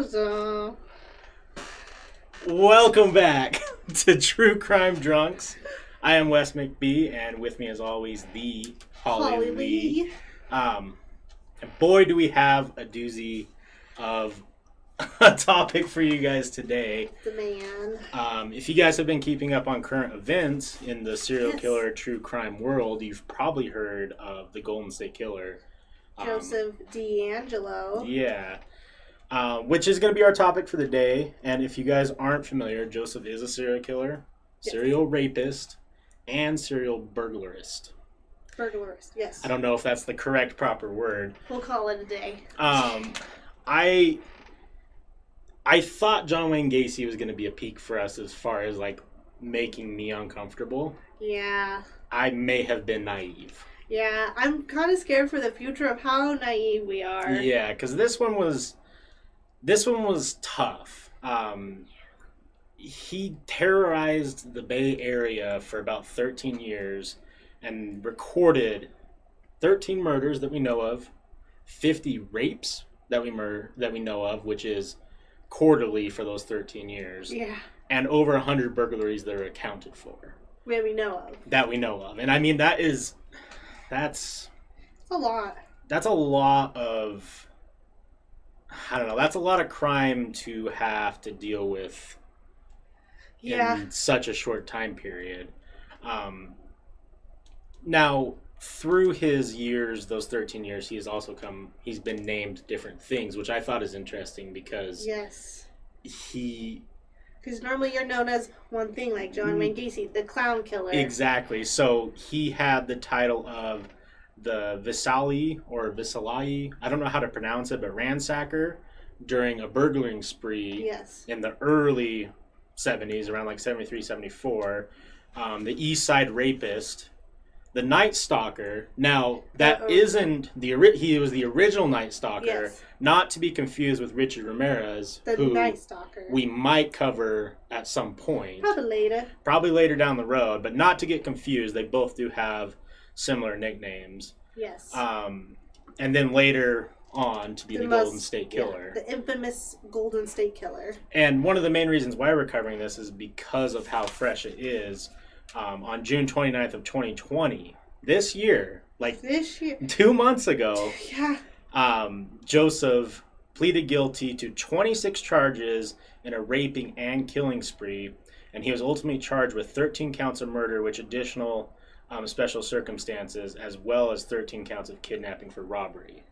doozy. Welcome back to True Crime Drunks. I am Wes McBee, and with me as always, the Holly Lee. And boy, do we have a doozy of a topic for you guys today. The man. If you guys have been keeping up on current events in the serial killer true crime world, you've probably heard of the Golden State Killer. Joseph Deangelo. Yeah. Which is going to be our topic for the day. And if you guys aren't familiar, Joseph is a serial killer, serial rapist, and serial burglarist. Burglarist, yes. I don't know if that's the correct proper word. We'll call it a day. I thought John Wayne Gacy was going to be a peak for us as far as like making me uncomfortable. Yeah. I may have been naive. Yeah, I'm kind of scared for the future of how naive we are. Yeah, because this one was tough. He terrorized the Bay Area for about 13 years and recorded 13 murders that we know of, 50 rapes that we know of, which is quarterly for those 13 years. Yeah. And over 100 burglaries that are accounted for. That we know of. That we know of. And I mean, that's a lot. That's a lot of, I don't know, that's a lot of crime to have to deal with in such a short time period. Now, through his years, those 13 years, he's been named different things, which I thought is interesting because because normally you're known as one thing, like John Wayne Gacy, the clown killer. Exactly. So he had the title of the Visalia, I don't know how to pronounce it, but Ransacker, during a burglaring spree in the early 70s, around like 73, 74. The Side Rapist, the Night Stalker. Now, that isn't he was the original Night Stalker, not to be confused with Richard Ramirez, who Night Stalker we might cover at some point. Probably later down the road, but not to get confused. They both do have similar nicknames. Yes. And then later on to be the Golden State Killer. The infamous Golden State Killer. And one of the main reasons why we're covering this is because of how fresh it is. On June 29th of 2020, this year, 2 months ago, Joseph pleaded guilty to 26 charges in a raping and killing spree, and he was ultimately charged with 13 counts of murder, with additional special circumstances, as well as 13 counts of kidnapping for robbery.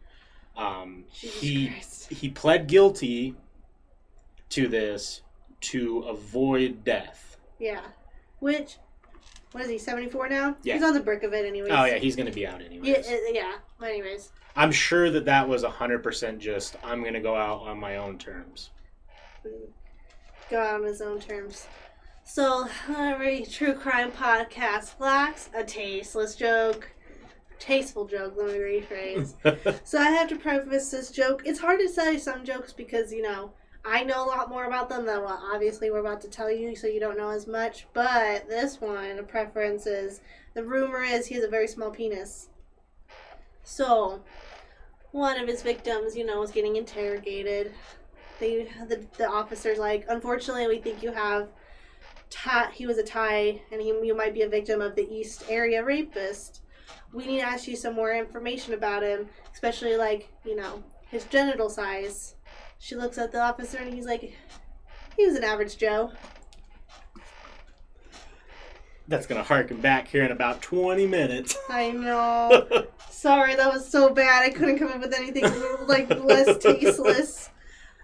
He pled guilty to this to avoid death. Yeah. Which, what is he, 74 now? Yeah. He's on the brink of it anyways. Oh, yeah, he's going to be out anyways. Yeah, anyways. I'm sure that was 100% just, I'm going to go out on my own terms. Go out on his own terms. So, every true crime podcast lacks a tasteless joke. Tasteful joke, let me rephrase. So I have to preface this joke. It's hard to say some jokes because, I know a lot more about them than what obviously we're about to tell you, so you don't know as much. But this one, a preference is, the rumor is he has a very small penis. So, one of his victims, was getting interrogated. The officer's like, unfortunately, we think you have he was a Thai, and you might be a victim of the East Area Rapist. We need to ask you some more information about him, especially, his genital size. She looks at the officer, and he's like, he was an average Joe. That's going to harken back here in about 20 minutes. I know. Sorry, that was so bad. I couldn't come up with anything, less tasteless.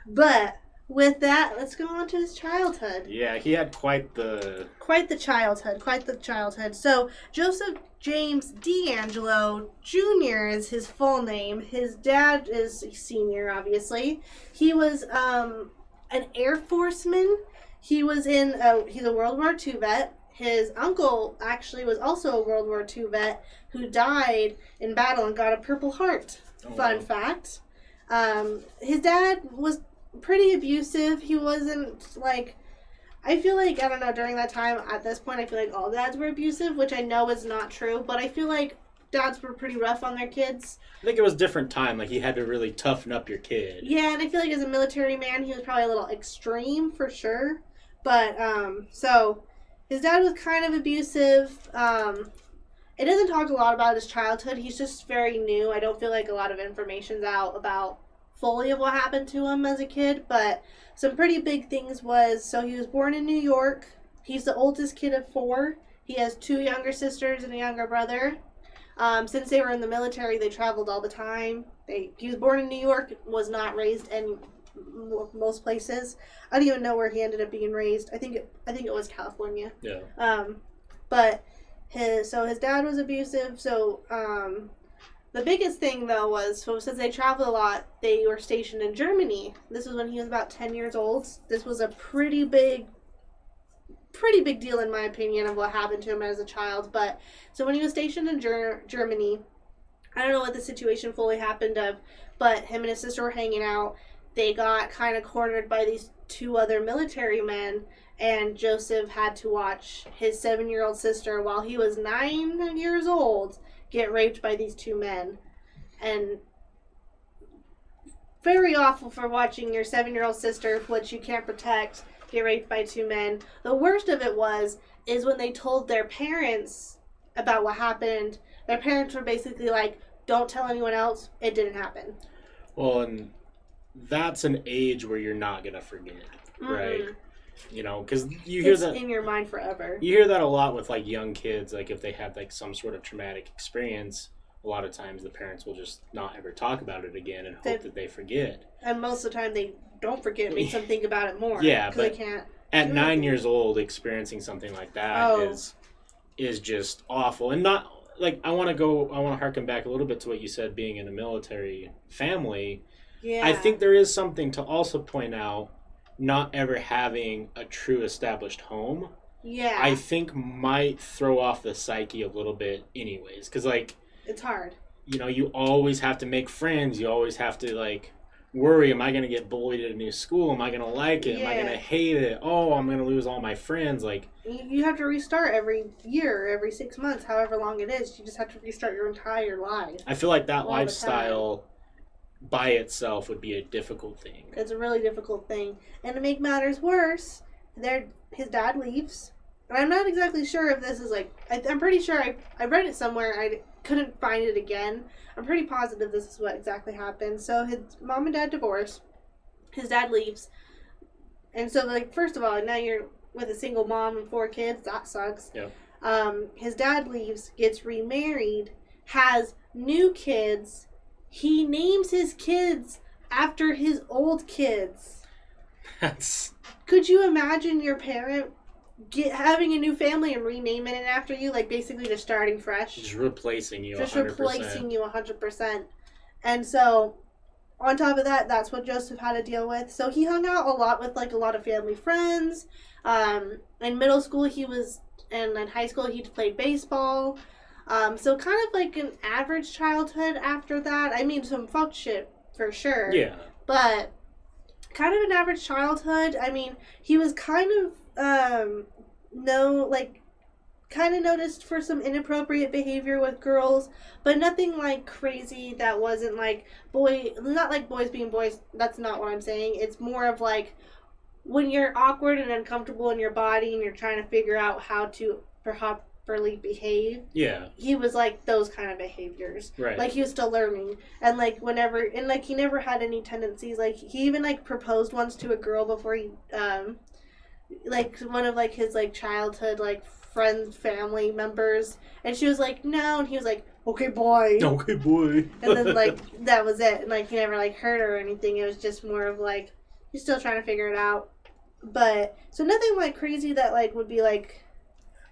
But with that, let's go on to his childhood. Yeah, he had quite the childhood. So, Joseph James Deangelo Jr. is his full name. His dad is Senior, obviously. He was an Air Forceman. He's a World War II vet. His uncle actually was also a World War II vet who died in battle and got a Purple Heart. Fun fact. His dad was pretty abusive. He wasn't I feel like, I don't know, during that time, at this point, I feel like all dads were abusive, which I know is not true, but I feel like dads were pretty rough on their kids. I think it was a different time. Like, he had to really toughen up your kid. Yeah, and I feel like as a military man, he was probably a little extreme for sure. But, so his dad was kind of abusive. It doesn't talk a lot about his childhood. He's just very new. I don't feel like a lot of information's out about fully of what happened to him as a kid. But some pretty big things was, so he was born in New York. He's the oldest kid of 4. He has 2 younger sisters and a younger brother. Since they were in the military, they traveled all the time. He was born in New York, was not raised in most places. I don't even know where he ended up being raised. I think it was California. Yeah. But his dad was abusive. So the biggest thing though was, so since they traveled a lot, they were stationed in Germany. This was when he was about 10 years old. This was a pretty big deal in my opinion of what happened to him as a child. But so when he was stationed in Germany, I don't know what the situation fully happened of, but him and his sister were hanging out. They got kind of cornered by these 2 other military men, and Joseph had to watch his 7-year-old sister while he was 9 years old get raped by these 2 men. And very awful for watching your 7-year-old sister, which you can't protect, get raped by 2 men. The worst of it is when they told their parents about what happened. Their parents were basically like, don't tell anyone else, it didn't happen. Well, and that's an age where you're not going to forget, right? You know, because you hear that in your mind forever. You hear that a lot with, like, young kids. Like, if they had, like, some sort of traumatic experience, a lot of times the parents will just not ever talk about it again and hope that they forget. And most of the time they don't forget, makes them think about it more. Yeah, but they can't at 9 years old, experiencing something like that is just awful. And not, like, I want to harken back a little bit to what you said, being in a military family. Yeah. I think there is something to also point out, not ever having a true established home. Yeah. I think might throw off the psyche a little bit anyways. Because, like, it's hard. You know, you always have to make friends. You always have to, like, worry, am I going to get bullied at a new school? Am I going to like it? Yeah. Am I going to hate it? Oh, I'm going to lose all my friends. Like, you have to restart every year, every 6 months, however long it is. You just have to restart your entire life. I feel like that lifestyle by itself would be a difficult thing. It's a really difficult thing. And to make matters worse, his dad leaves. And I'm not exactly sure if this is like, I'm pretty sure I read it somewhere. I couldn't find it again. I'm pretty positive this is what exactly happened. So his mom and dad divorce. His dad leaves. And so, like, first of all, now you're with a single mom and 4 kids. That sucks. Yeah. His dad leaves, gets remarried, has new kids. He names his kids after his old kids. Could you imagine your parent having a new family and renaming it after you? Like, basically just starting fresh. Just replacing you 100%. Just replacing you 100%. And so, on top of that, that's what Joseph had to deal with. So he hung out a lot with, like, a lot of family friends. In middle school, and in high school, he played baseball. So kind of like an average childhood after that. I mean, some fuck shit for sure. Yeah. But kind of an average childhood. I mean, he was kind of noticed for some inappropriate behavior with girls, but nothing like crazy that wasn't like not like boys being boys. That's not what I'm saying. It's more of like when you're awkward and uncomfortable in your body and you're trying to figure out how to properly behave. Yeah. He was like those kind of behaviors. Right. Like he was still learning. And like he never had any tendencies. Like he even like proposed once to a girl before he like one of like his like childhood like friends, family members, and she was like no, and he was like okay boy. Okay boy. And then like that was it. And like he never like hurt her or anything. It was just more of like he's still trying to figure it out. But so nothing like crazy that like would be like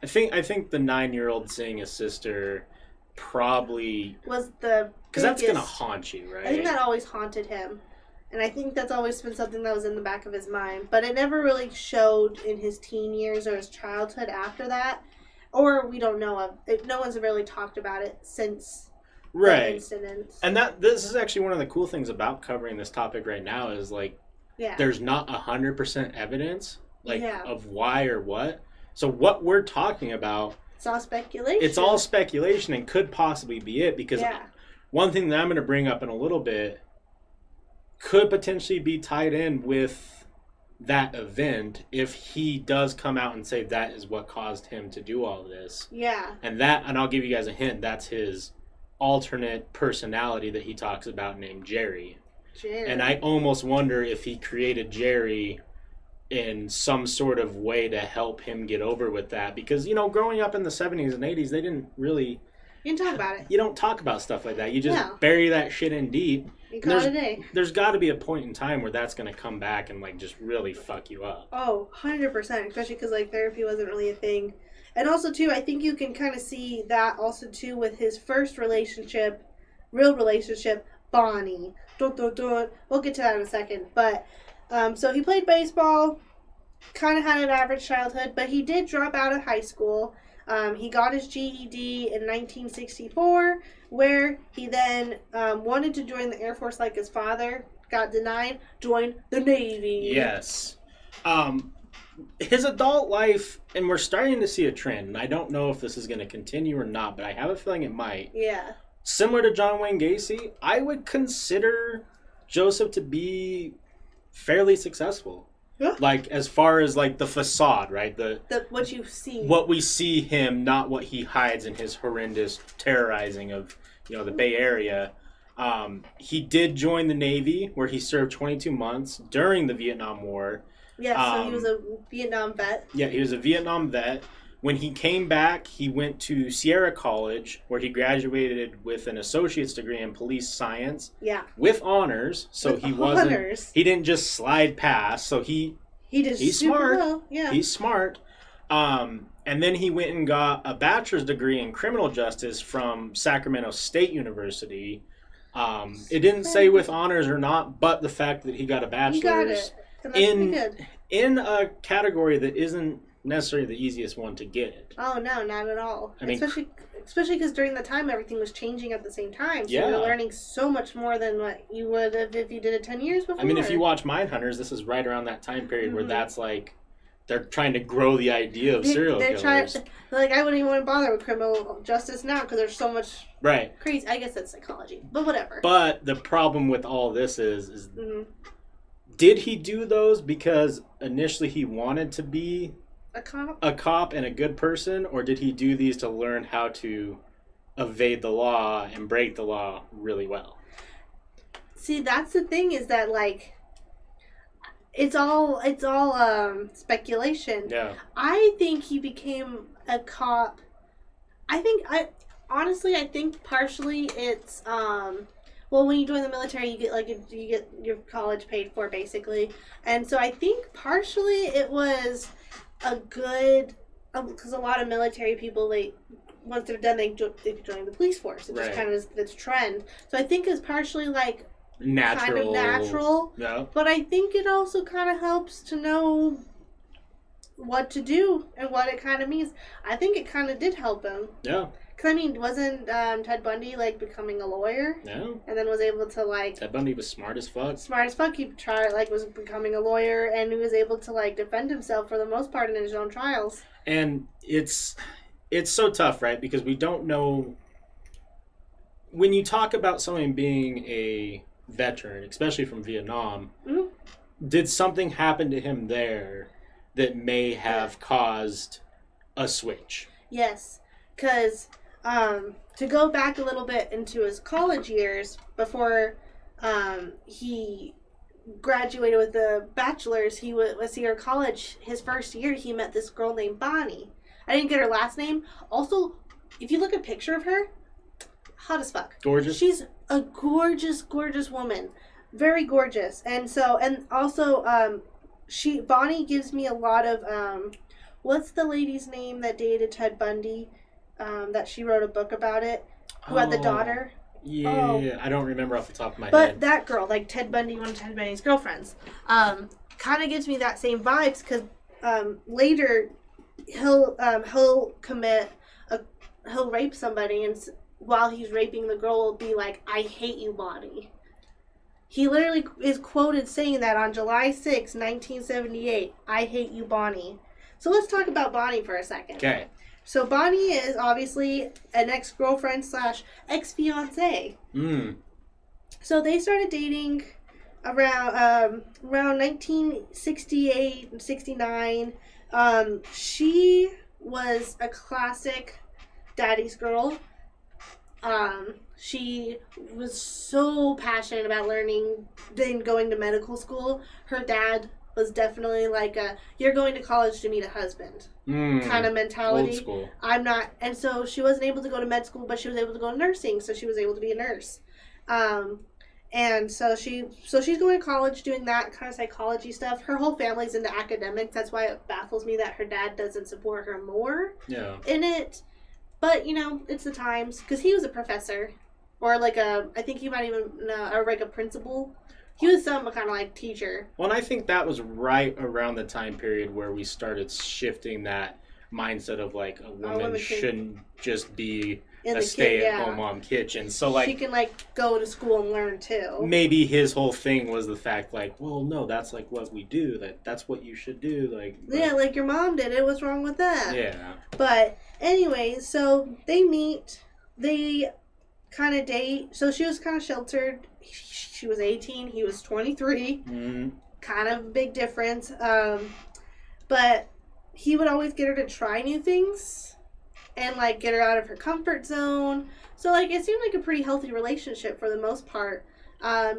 I think the 9-year-old seeing his sister probably was the because that's gonna haunt you, right? I think that always haunted him, and I think that's always been something that was in the back of his mind. But it never really showed in his teen years or his childhood after that, or we don't know of it. No one's really talked about it since the incident. And this is actually one of the cool things about covering this topic right now is like there's not 100% evidence of why or what. So what we're talking about It's all speculation. It's all speculation and could possibly be it, because one thing that I'm going to bring up in a little bit could potentially be tied in with that event if he does come out and say that is what caused him to do all this. Yeah. And I'll give you guys a hint, that's his alternate personality that he talks about named Jerry. And I almost wonder if he created Jerry in some sort of way to help him get over with that, because growing up in the 70s and 80s, they didn't really, you didn't talk about it. You don't talk about stuff like that. You just bury that shit in deep. You call it a day. There's got to be a point in time where that's going to come back and just really fuck you up. Oh, 100%, especially because therapy wasn't really a thing. And also too, I think you can kind of see that also too with his first relationship, real relationship, Bonnie. We'll get to that in a second. But so he played baseball, kind of had an average childhood, but he did drop out of high school. He got his GED in 1964, where he then wanted to join the Air Force like his father, got denied, joined the Navy. Yes. His adult life, and we're starting to see a trend, and I don't know if this is going to continue or not, but I have a feeling it might. Yeah. Similar to John Wayne Gacy, I would consider Joseph to be fairly successful. Yeah. As far as the facade, right? The what you see. What we see him, not what he hides in his horrendous terrorizing of, the Bay Area. He did join the Navy, where he served 22 months during the Vietnam War. Yeah, so he was a Vietnam vet. Yeah, he was a Vietnam vet. When he came back, he went to Sierra College, where he graduated with an associate's degree in police science. Yeah. With honors, so he wasn't. Honors. He didn't just slide past. So he's smart. Well. Yeah. He's smart. And then he went and got a bachelor's degree in criminal justice from Sacramento State University. It didn't say with honors or not, but the fact that he got a bachelor's. He got it. And that's pretty good. In a category that isn't necessarily the easiest one to get. Oh no, not at all. Especially because during the time everything was changing at the same time. So you were learning so much more than what you would have if you did it 10 years before. If you watch Mindhunters, this is right around that time period where that's they're trying to grow the idea of serial killers. I wouldn't even want to bother with criminal justice now because there's so much crazy. I guess that's psychology, but whatever. But the problem with all this is did he do those because initially he wanted to be a cop and a good person, or did he do these to learn how to evade the law and break the law really well? See, that's the thing, is that it's all speculation. Yeah. I think he became a cop. I think partially it's when you join the military, you get your college paid for basically, and so I think partially it was a good, because a lot of military people, once they're done, they join the police force. It just kind of is the trend. So I think it's partially natural. Yeah. But I think it also kind of helps to know what to do and what it kind of means. I think it kind of did help him. Yeah. Because, wasn't Ted Bundy, becoming a lawyer? No. And then was able to, Ted Bundy was smart as fuck. Smart as fuck. He was becoming a lawyer, and he was able to, defend himself for the most part in his own trials. And it's so tough, right? Because we don't know. When you talk about someone being a veteran, especially from Vietnam, did something happen to him there that may have caused a switch? Yes. Because to go back a little bit into his college years, before he graduated with a bachelor's, he was at Sierra College. His first year, he met this girl named Bonnie. I didn't get her last name. Also, if you look at a picture of her, hot as fuck. Gorgeous? She's a gorgeous, gorgeous woman. Very gorgeous. And also, Bonnie gives me a lot of, what's the lady's name that dated Ted Bundy? That she wrote a book about it, who had the daughter. Yeah, I don't remember off the top of my head. But that girl, Ted Bundy, one of Ted Bundy's girlfriends, kind of gives me that same vibes, because later he'll rape somebody, and while he's raping the girl, will be like, "I hate you, Bonnie." He literally is quoted saying that on July 6, 1978, "I hate you, Bonnie." So let's talk about Bonnie for a second. Okay. So Bonnie is obviously an ex-girlfriend / ex-fiance. So they started dating around 1968 and 69. She was a classic daddy's girl. She was so passionate about learning, then going to medical school. Her dad was definitely like you're going to college to meet a husband kind of mentality. Old school. I'm not, and so she wasn't able to go to med school, but she was able to go to nursing, so she was able to be a nurse. And so she's going to college doing that kind of psychology stuff. Her whole family's into academics. That's why it baffles me that her dad doesn't support her more in it. But, it's the times. Because he was a professor. Or I think he might even, or like a principal. He was some kind of like teacher. Well, and I think that was right around the time period where we started shifting that mindset of like a woman shouldn't just be a stay-at-home mom kitchen. So like she can go to school and learn too. Maybe his whole thing was the fact well, no, that's like what we do. That's what you should do. Like your mom did it. What's wrong with that? Yeah. But anyway, so they meet. They kind of date. So she was kind of sheltered. She was 18. He was 23. Kind of a big difference. But he would always get her to try new things and get her out of her comfort zone. So it seemed like a pretty healthy relationship for the most part.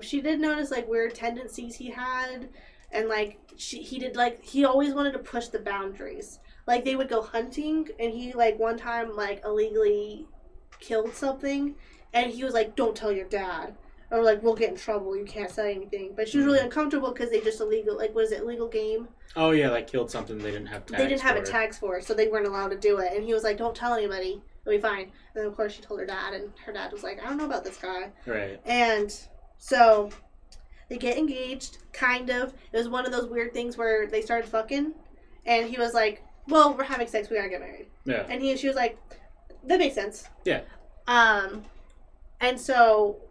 She did notice weird tendencies he had, and he always wanted to push the boundaries. They would go hunting, and he one time illegally killed something, and he was like, "Don't tell your dad." Or we'll get in trouble. You can't say anything. But she was really uncomfortable because they just illegal. Was it illegal game? Oh yeah, killed something they didn't have tags. They didn't have tags for, so they weren't allowed to do it. And he was like, "Don't tell anybody. It'll be fine." And then of course she told her dad, and her dad was like, "I don't know about this guy." Right. And so they get engaged. Kind of. It was one of those weird things where they started fucking, and he was like, "Well, we're having sex. We gotta get married." Yeah. And she was like, "That makes sense." Yeah. And so.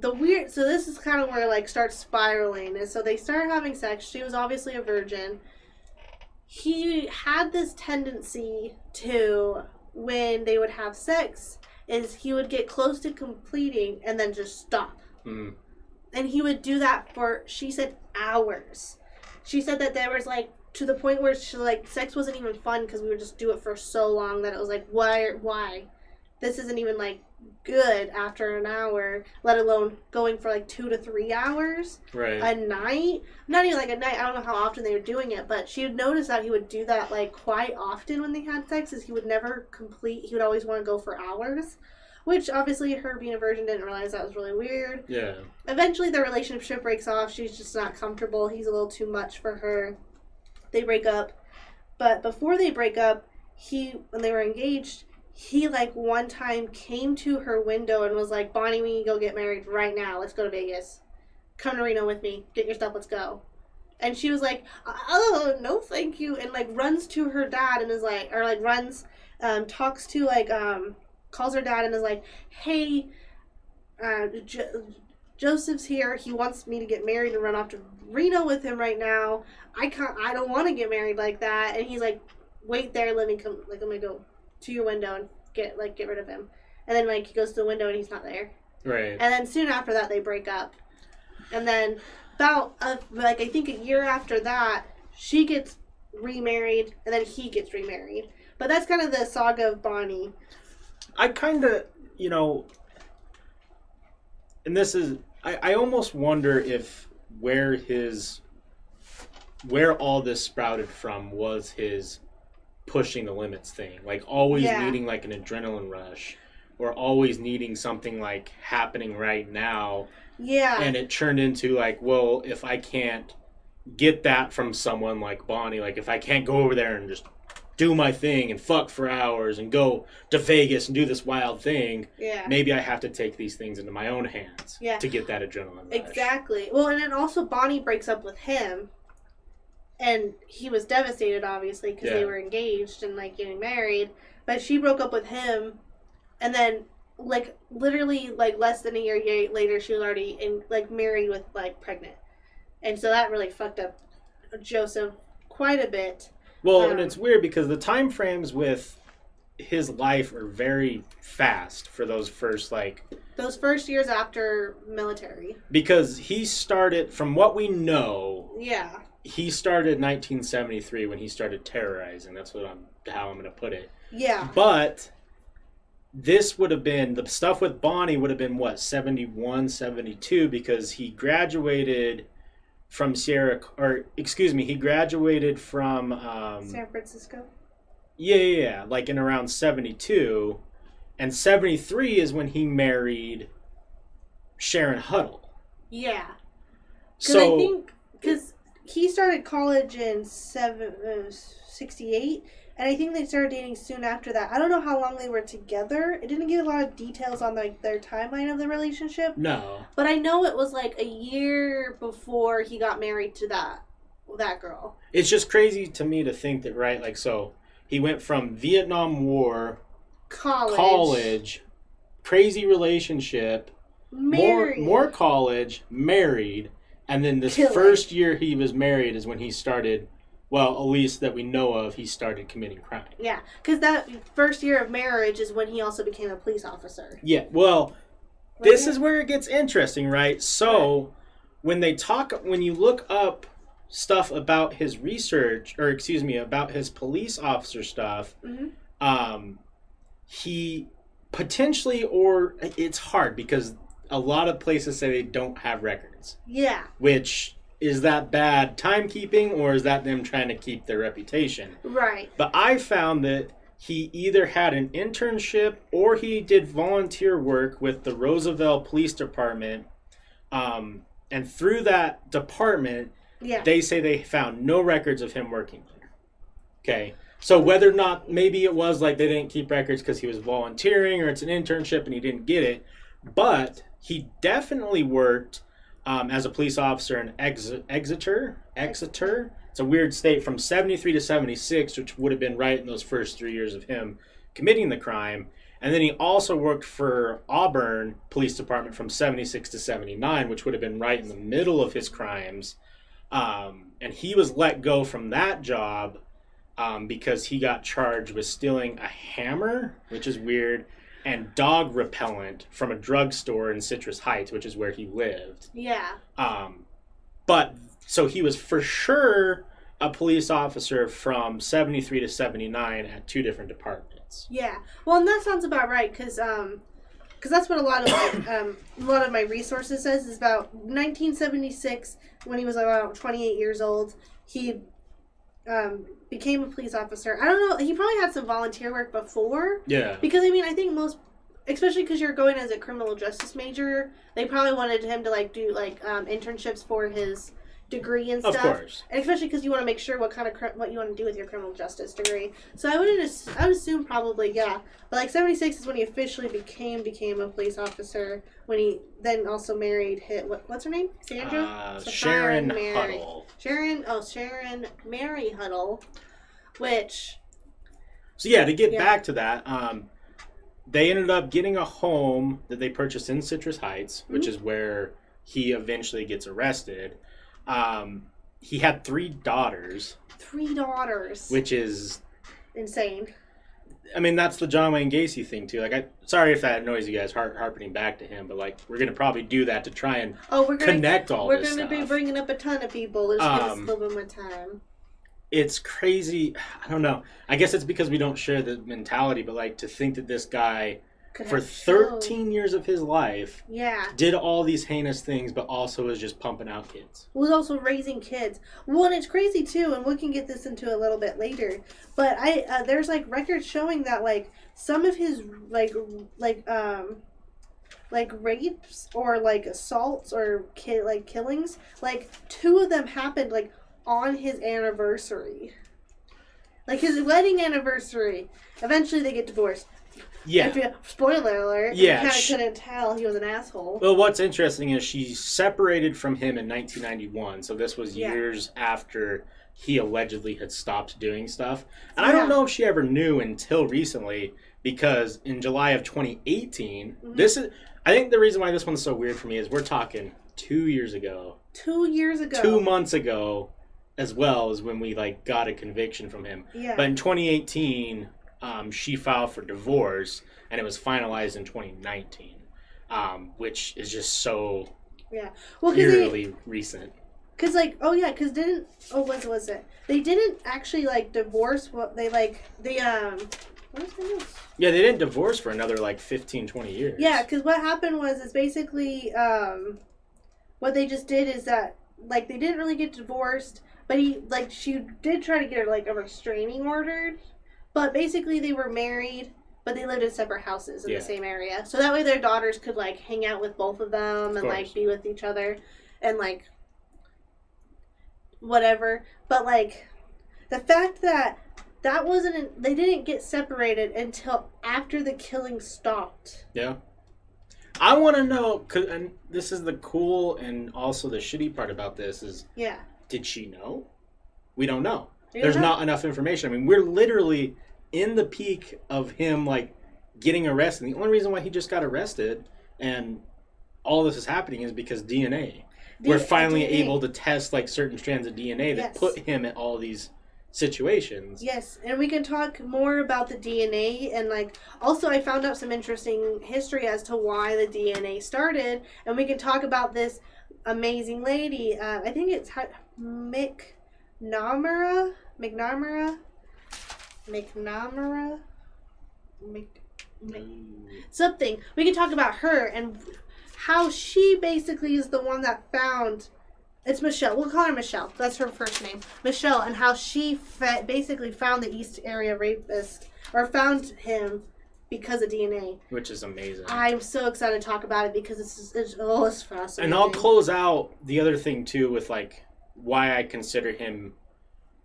So this is kind of where starts spiraling. And so they started having sex. She was obviously a virgin. He had this tendency to, when they would have sex, is he would get close to completing and then just stop. And he would do that for, she said, hours. She said that there was to the point where she sex wasn't even fun because we would just do it for so long that it was why? This isn't even good after an hour, let alone going for 2 to 3 hours a night. Not even a night. I don't know how often they were doing it, but she would notice that he would do that quite often when they had sex. Is he would never complete. He would always want to go for hours, which obviously her being a virgin didn't realize that was really weird. Yeah. Eventually their relationship breaks off. She's just not comfortable. He's a little too much for her. They break up, but before they break up, when they were engaged, he one time came to her window and was like, "Bonnie, we need to go get married right now. Let's go to Vegas. Come to Reno with me. Get your stuff. Let's go." And she was like, "Oh, no, thank you." And runs to her dad and is talks to calls her dad and is like, "Hey, Joseph's here. He wants me to get married and run off to Reno with him right now. I don't want to get married like that." And he's like, "Wait there. Let me come. I'm gonna go to your window and get rid of him." And then he goes to the window and he's not there. Right. And then soon after that they break up. And then about I think a year after that, she gets remarried and then he gets remarried. But that's kind of the saga of Bonnie. I kind of, and this is, I almost wonder if where all this sprouted from was his pushing the limits thing, always needing an adrenaline rush, or always needing something happening right now. Yeah. And it turned into well, if I can't get that from someone like Bonnie, if I can't go over there and just do my thing and fuck for hours and go to Vegas and do this wild thing, maybe I have to take these things into my own hands to get that adrenaline rush. Exactly. Well, and then also Bonnie breaks up with him. And he was devastated, obviously, because they were engaged and, getting married. But she broke up with him. And then, literally, less than a year later, she was already, married with, pregnant. And so that really fucked up Joseph quite a bit. Well, and it's weird because the time frames with his life are very fast for those first, like... Those first years after military. Because he started, from what we know... Yeah. He started in 1973 when he started terrorizing. That's how I'm going to put it. Yeah. But this would have been... The stuff with Bonnie would have been, what, 71, 72? Because he graduated from he graduated from... San Francisco? Yeah, like in around 72. And 73 is when he married Sharon Huddle. Yeah. So I think, because he started college in 68, and I think they started dating soon after that. I don't know how long they were together. It didn't give a lot of details on like their timeline of the relationship. No. But I know it was like a year before he got married to that girl. It's just crazy to me to think that, right, like, so... He went from Vietnam War, college, crazy relationship, more college, married, and then this first year he was married is when he started, well, at least that we know of, he started committing crime. Yeah, because that first year of marriage is when he also became a police officer. Yeah, well, this is where it gets interesting, right? So, when you look up stuff about his research, about his police officer stuff, he potentially, or it's hard because a lot of places say they don't have records. Yeah. Which, is that bad timekeeping or is that them trying to keep their reputation? Right. But I found that he either had an internship or he did volunteer work with the Roosevelt Police Department, and through that department, they say they found no records of him working there. Okay. So whether or not, maybe it was like they didn't keep records because he was volunteering or it's an internship and he didn't get it. But he definitely worked as a police officer in Exeter. It's a weird state, from 73 to 76, which would have been right in those first 3 years of him committing the crime. And then he also worked for Auburn Police Department from 76 to 79, which would have been right in the middle of his crimes. And he was let go from that job because he got charged with stealing a hammer, which is weird, and dog repellent from a drugstore in Citrus Heights, which is where he lived. Yeah. But so he was for sure a police officer from 73 to 79 at two different departments. Yeah. Well, and that sounds about right, because that's what a lot of my resources says is about 1976, when he was about 28 years old. He became a police officer. I don't know. He probably had some volunteer work before. Yeah. Because, I mean, I think most, especially because you're going as a criminal justice major, they probably wanted him to, like, do, like, internships for his degree and stuff. Of course. And especially because you want to make sure what you want to do with your criminal justice degree. So I would assume probably, yeah. But, like, 76 is when he officially became a police officer, when he then also married what's her name? Sandra? Sharon Huddle. Sharon Mary Huddle, which... So, yeah, to get back to that, they ended up getting a home that they purchased in Citrus Heights, which is where he eventually gets arrested. He had 3 daughters. 3 daughters. Which is... insane. I mean, that's the John Wayne Gacy thing, too. Like, sorry if that annoys you guys harping back to him, but, like, we're going to probably do that to try and connect all this stuff. We're going to be bringing up a ton of people. Let's give us a little bit more time. It's crazy. I don't know. I guess it's because we don't share the mentality, but, like, to think that this guy, for 13 years of his life, did all these heinous things, but also was just pumping out kids. Was also raising kids. Well, and it's crazy too, and we can get this into a little bit later. But there's like records showing that like some of his like rapes or like assaults or killings, like 2 of them happened like on his anniversary, like his wedding anniversary. Eventually, they get divorced. Yeah. Spoiler alert. Yeah. You kind of couldn't tell he was an asshole. Well, what's interesting is she separated from him in 1991. So this was years after he allegedly had stopped doing stuff. And I don't know if she ever knew until recently, because in July of 2018, I think the reason why this one's so weird for me is we're talking 2 years ago. 2 years ago. 2 months ago, as well, as when we like got a conviction from him. Yeah. But in 2018... she filed for divorce, and it was finalized in 2019, which is just so eerily recent. Because, like, was it? They didn't actually, like, divorce. What they, like, what is this? Yeah, they didn't divorce for another, like, 15, 20 years. Yeah, because what happened was, is basically, what they just did is that, like, they didn't really get divorced, but she did try to get her, like, a restraining order, but basically they were married, but they lived in separate houses in the same area. So that way their daughters could, like, hang out with both of them and, like, be with each other and, like, whatever. But, like, the fact that they didn't get separated until after the killing stopped. Yeah. I want to know, and this is the cool and also the shitty part about this is, did she know? We don't know. There's not enough information. I mean, we're literally in the peak of him, like, getting arrested. And the only reason why he just got arrested and all this is happening is because DNA. We're finally able to test, like, certain strands of DNA that put him in all these situations. Yes, and we can talk more about the DNA, and, like, also I found out some interesting history as to why the DNA started, and we can talk about this amazing lady. I think it's McNamara. Something. We can talk about her and how she basically is the one that found. It's Michelle. We'll call her Michelle. That's her first name. Michelle, and how she basically found the East Area Rapist, or found him because of DNA. Which is amazing. I'm so excited to talk about it because it's fascinating. And I'll close out the other thing, too, with, like, why I consider him,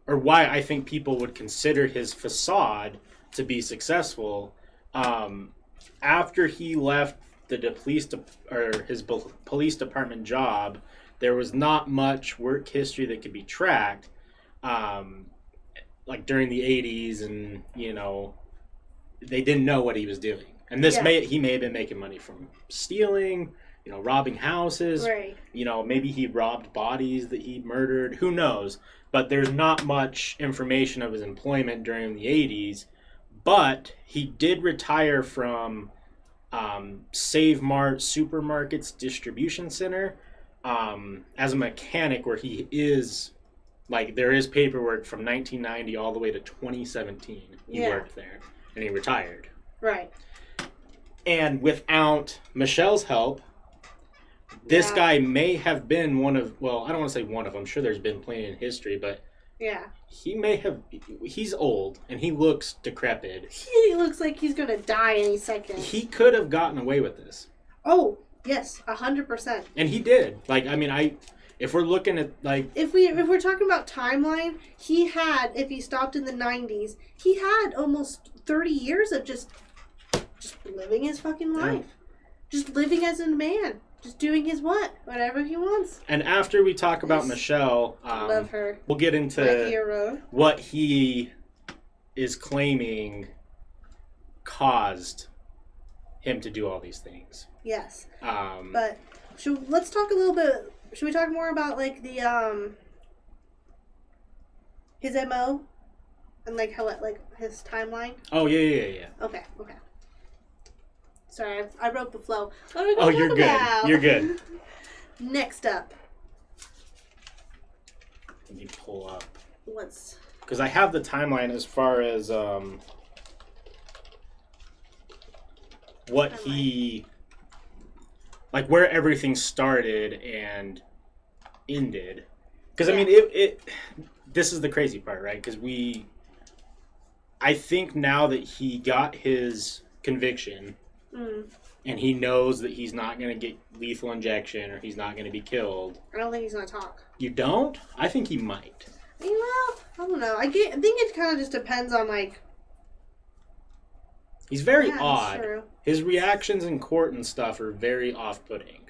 or why I think people would consider his facade to be successful. After he left his police department job, there was not much work history that could be tracked, like during the 80s, and, you know, they didn't know what he was doing. And he may have been making money from stealing, you know, robbing houses. Right. You know, maybe he robbed bodies that he murdered. Who knows? But there's not much information of his employment during the 80s. But he did retire from Save Mart Supermarket's distribution center as a mechanic, where he is, like, there is paperwork from 1990 all the way to 2017. He worked there, and he retired. Right. And without Michelle's help, this guy may have been one of, well, I don't want to say one of, I'm sure there's been plenty in history, but he's old, and he looks decrepit. He looks like he's going to die any second. He could have gotten away with this. Oh, yes, 100%. And he did. Like, I mean, if we're looking at, like, if we're talking about timeline, he had, if he stopped in the 90s, he had almost 30 years of just living his fucking life. Just living as a man. Just doing whatever he wants. And after we talk about Michelle, love her. We'll get into what he is claiming caused him to do all these things. Yes. But let's talk a little bit. Should we talk more about, like, the his MO and, like, how his timeline? Oh yeah. Okay. Sorry, I broke the flow. You're good. You're good. Next up. Let me pull up. Because I have the timeline as far as what he, like, where everything started and ended. Because I mean, this is the crazy part, right? Because I think now that he got his conviction. And he knows that he's not going to get lethal injection, or he's not going to be killed. I don't think he's going to talk. You don't? I think he might. Well, I don't know. I think it kind of just depends on, like... He's very odd. That's true. His reactions in court and stuff are very off-putting.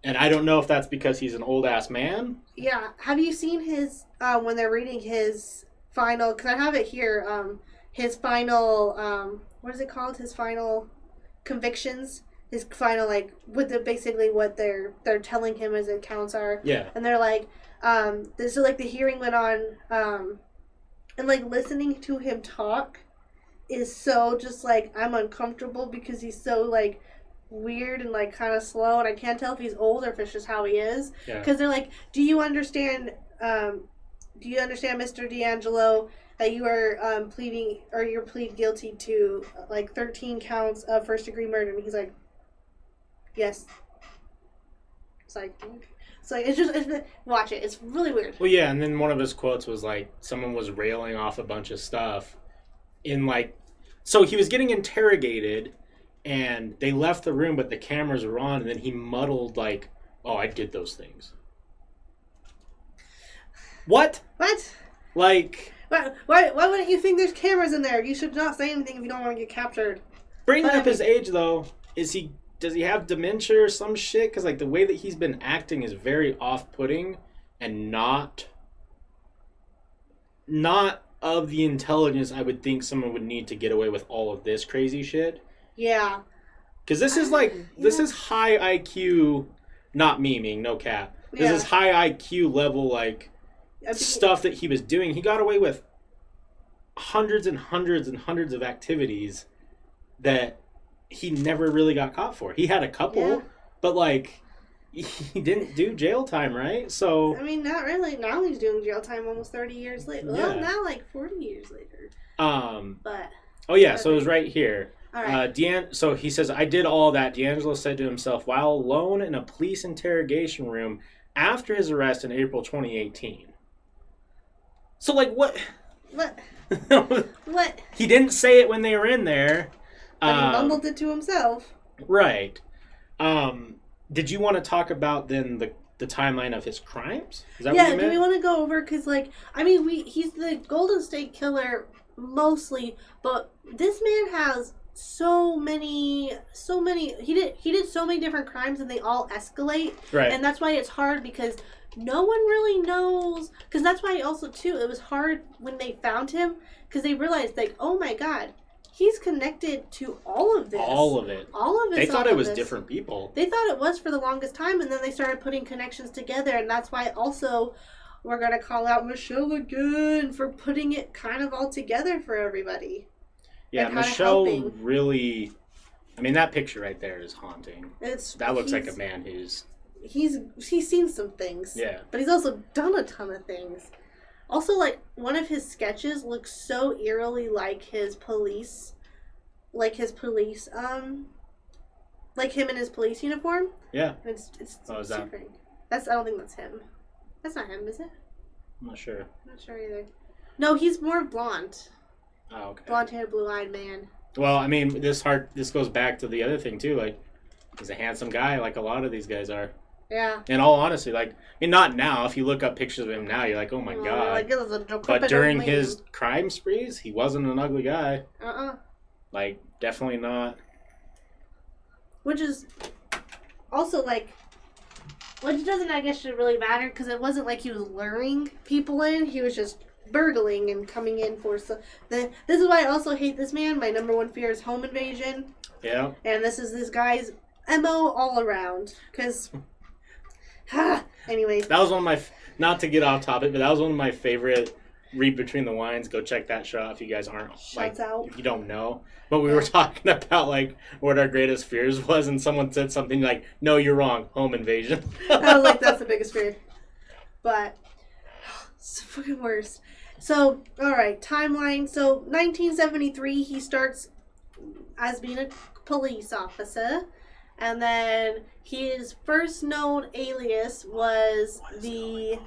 And I don't know if that's because he's an old-ass man. Yeah. Have you seen his, when they're reading his final... Because I have it here. His final... what is it called? His final... convictions, his final, like, with basically what they're telling him his accounts are. Yeah. And they're like, so, like, the hearing went on, and, like, listening to him talk, is so just like, I'm uncomfortable because he's so like weird and like kind of slow, and I can't tell if he's old or if it's just how he is. Because they're like, do you understand, Mr. Deangelo, that you are pleading, or you're plead guilty to like 13 counts of first-degree murder? And he's like, yes. It's like, watch it. It's really weird. Well, yeah, and then one of his quotes was like, someone was railing off a bunch of stuff in like, so he was getting interrogated, and they left the room, but the cameras were on, and then he muddled like, oh, I did those things. What? What? Like... Why wouldn't you think there's cameras in there? You should not say anything if you don't want to get captured. Bringing up his age, though, does he have dementia or some shit? Because, like, the way that he's been acting is very off-putting and not of the intelligence I would think someone would need to get away with all of this crazy shit. Yeah. Because this is, like, this is high IQ, not memeing, no cap. This is high IQ level, like... stuff that he was doing. He got away with hundreds and hundreds and hundreds of activities that he never really got caught for. He had a couple, but like he didn't do jail time, right? So I mean, not really. Now he's doing jail time almost 30 years later. Well, now like 40 years later. But oh yeah, so it was right here. All right. So he says, I did all that, Deangelo said to himself while alone in a police interrogation room after his arrest in April 2018. So, like, what? What? What? He didn't say it when they were in there. But he mumbled it to himself. Right. Did you want to talk about, then, the timeline of his crimes? Is that what you meant? Do we want to go over? Because, like, I mean, he's the Golden State Killer mostly, but this man has so many, he did so many different crimes, and they all escalate. Right. And that's why it's hard, because... no one really knows, because that's why also, too, it was hard when they found him, because they realized, like, oh my god, he's connected to all of this. All of it. All of it. They thought it was different people. They thought it was for the longest time, and then they started putting connections together, and that's why also we're going to call out Michelle again for putting it kind of all together for everybody. Yeah, Michelle really, I mean, that picture right there is haunting. That looks like a man who's... He's seen some things. Yeah. But he's also done a ton of things. Also, like, one of his sketches looks so eerily like his police, like him in his police uniform. Yeah. And it's is that? I don't think that's him. That's not him, is it? I'm not sure. I'm not sure either. No, he's more blonde. Oh, okay. Blonde-haired, blue-eyed man. Well, I mean, this goes back to the other thing, too. Like, he's a handsome guy, like a lot of these guys are. Yeah. In all honesty, like, I mean, not now. If you look up pictures of him now, you're like, oh my god. Like, it was a but during his crime sprees, he wasn't an ugly guy. Like, definitely not. Which is also, like, which doesn't, I guess, should really matter, because it wasn't like he was luring people in. He was just burgling and coming in for this is why I also hate this man. My number one fear is home invasion. Yeah. And this is this guy's MO all around, because... Anyways. That was one of my, not to get off topic, but that was one of my favorite Read Between the Lines. Go check that show out if you guys aren't, if you don't know. But we were talking about, like, what our greatest fears was, and someone said something like, no, you're wrong, home invasion. I was like, that's the biggest fear. But, it's the fucking worst. So, alright, timeline. So, 1973, he starts as being a police officer. And then his first known alias was the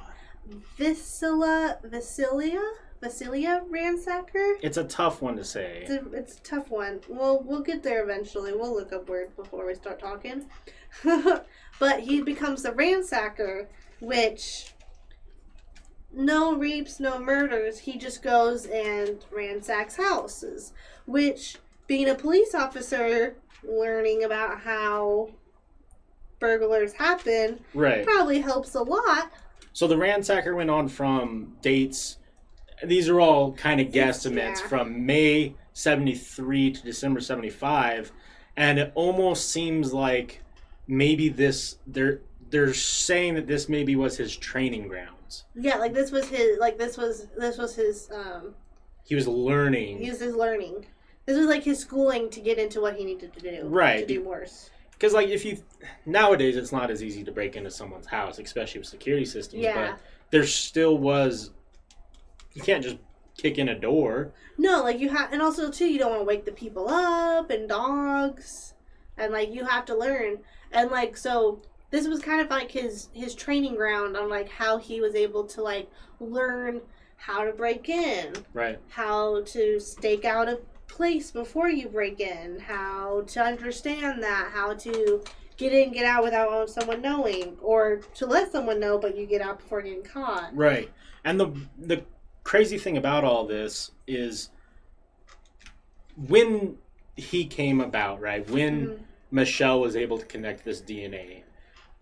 Visalia Ransacker. It's a tough one to say. It's a tough one. Well, we'll get there eventually. We'll look up words before we start talking. But he becomes the Ransacker, which no rapes, no murders. He just goes and ransacks houses, which, being a police officer, learning about how burglars happen probably helps a lot. So the Ransacker went on from dates, these are all kind of guesstimates, from May 73 to December 75, and it almost seems like maybe they're saying that this maybe was his training grounds. Yeah, like this was his, he was learning. This was like his schooling to get into what he needed to do. Right. To do worse. Because, like, nowadays it's not as easy to break into someone's house, especially with security systems. Yeah. But there still was, you can't just kick in a door. No, like, you have, and also, too, you don't want to wake the people up, and dogs, and, like, you have to learn. And, like, so, this was kind of, like, his training ground on, like, how he was able to, like, learn how to break in. Right. How to stake out a place before you break in, how to understand that, how to get in, get out without someone knowing, or to let someone know, but you get out before getting caught. Right. And the crazy thing about all this is when he came about, right, when Michelle was able to connect this DNA,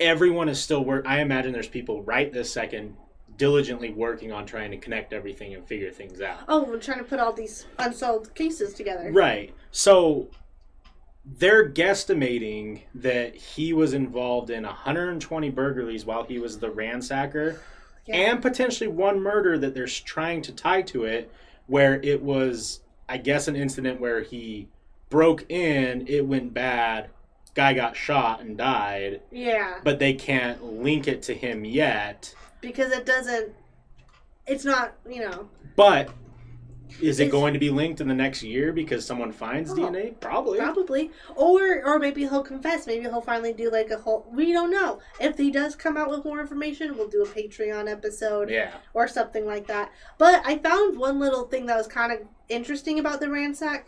everyone is still I imagine there's people right this second diligently working on trying to connect everything and figure things out. Oh, we're trying to put all these unsolved cases together. Right. So they're guesstimating that he was involved in 120 burglaries while he was the ransacker, and potentially one murder that they're trying to tie to it, where it was, I guess, an incident where he broke in, it went bad, guy got shot and died. Yeah. But they can't link it to him yet. Because it's not, But is it going to be linked in the next year because someone finds DNA? Probably. Or maybe he'll confess. Maybe he'll finally do like a whole... We don't know. If he does come out with more information, we'll do a Patreon episode. Yeah. Or something like that. But I found one little thing that was kind of interesting about the ransack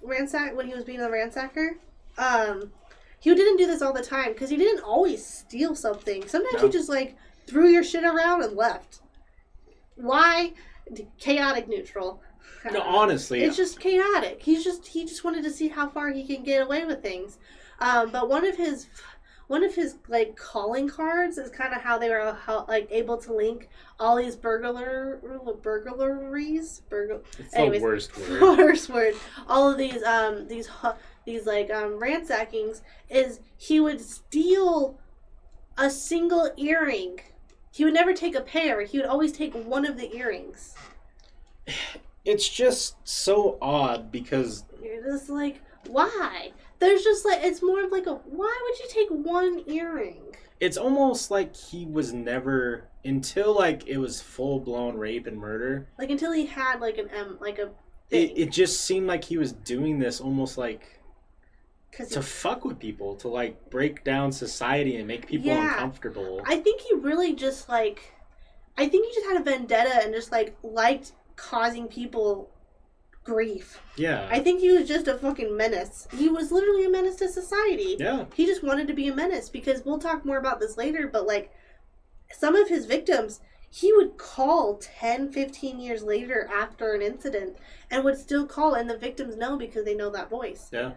when he was being a ransacker. He didn't do this all the time because he didn't always steal something. Sometimes he just like threw your shit around and left. Why? Chaotic neutral. No, honestly, it's just chaotic. He just wanted to see how far he can get away with things. But one of his like calling cards is kind of how they were like able to link all these burglaries. It's the worst word. Worst word. All of these like ransackings is he would steal a single earring. He would never take a pair. He would always take one of the earrings. It's just so odd because... You're just like, why? There's just like, it's more of like why would you take one earring? It's almost like he was never, until like it was full-blown rape and murder. Like until he had like a thing. It just seemed like he was doing this almost like... to fuck with people, to like break down society and make people uncomfortable. I think he really just like, I think he just had a vendetta and just like liked causing people grief. Yeah. I think he was just a fucking menace. He was literally a menace to society. Yeah. He just wanted to be a menace because we'll talk more about this later, but like some of his victims, he would call 10, 15 years later after an incident and would still call, and the victims know because they know that voice. Yeah.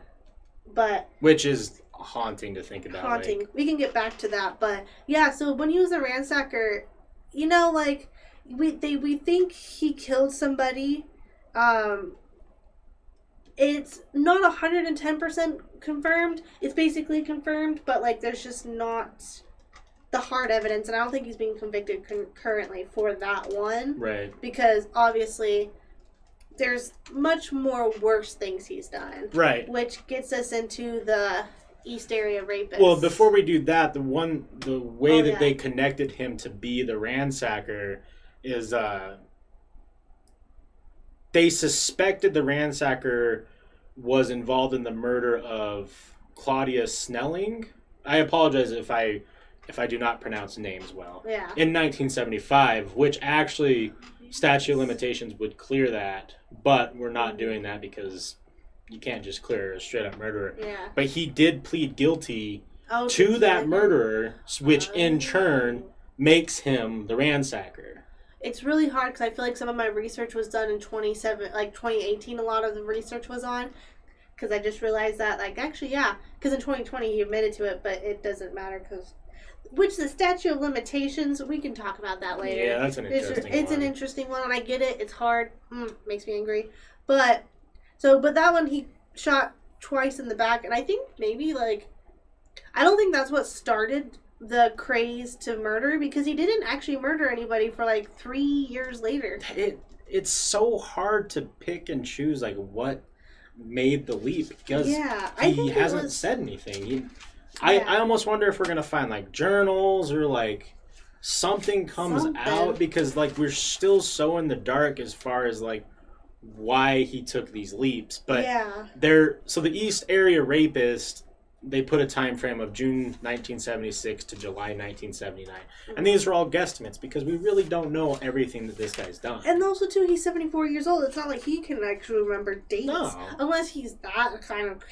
But which is haunting to think about. Haunting. Like, we can get back to that, but yeah. So when he was a ransacker, like we think he killed somebody. It's not 110% confirmed. It's basically confirmed, but like there's just not the hard evidence, and I don't think he's being convicted currently for that one. Right. Because obviously there's much more worse things he's done. Right. Which gets us into the East Area Rapist. Well, before we do that, the way that they connected him to be the ransacker is they suspected the ransacker was involved in the murder of Claudia Snelling. I apologize if I do not pronounce names well. Yeah. In 1975, which actually statute of limitations would clear that, but we're not doing that because you can't just clear a straight up murderer. Yeah. But he did plead guilty to that murderer, which in turn makes him the ransacker. It's really hard because I feel like some of my research was done in 2018. A lot of the research was on, because I just realized that, like, actually, yeah, because in 2020 he admitted to it, but it doesn't matter because, which the statute of limitations, we can talk about that later. Yeah, that's an interesting one. It's an interesting one, and I get it. It's hard. Makes me angry. But that one he shot twice in the back, and I think maybe, like, I don't think that's what started the craze to murder, because he didn't actually murder anybody for like 3 years later. It's so hard to pick and choose like what made the leap because he hasn't said anything. I almost wonder if we're going to find, like, journals or, like, something comes out because, like, we're still so in the dark as far as, like, why he took these leaps. But so the East Area Rapist, they put a time frame of June 1976 to July 1979. And these are all guesstimates because we really don't know everything that this guy's done. And also, too, he's 74 years old. It's not like he can actually remember dates. No. Unless he's that kind of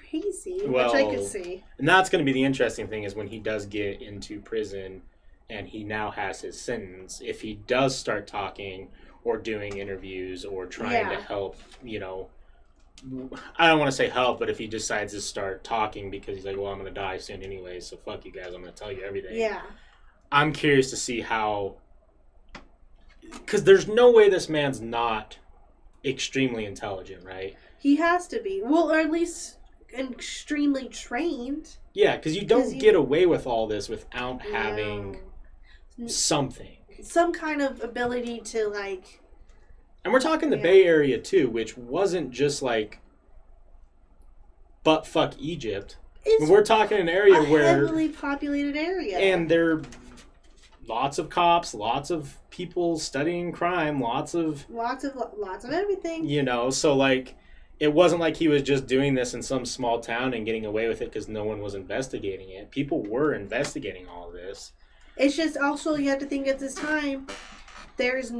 crazy, which I could see. And that's going to be the interesting thing is when he does get into prison and he now has his sentence, if he does start talking or doing interviews or trying to help, you know, I don't want to say help, but if he decides to start talking because he's like, well, I'm going to die soon anyway, so fuck you guys, I'm going to tell you everything. Yeah. I'm curious to see how, because there's no way this man's not extremely intelligent, right? He has to be. Well, or at least extremely trained. Yeah, because you don't get away with all this without having something. Some kind of ability to, like... And we're talking the Bay Area, too, which wasn't just, like, butt-fuck Egypt. We're talking an area where... heavily populated area. And there are lots of cops, lots of people studying crime, lots of everything. You know, so, like, it wasn't like he was just doing this in some small town and getting away with it because no one was investigating it. People were investigating all of this. It's just also, you have to think at this time, there's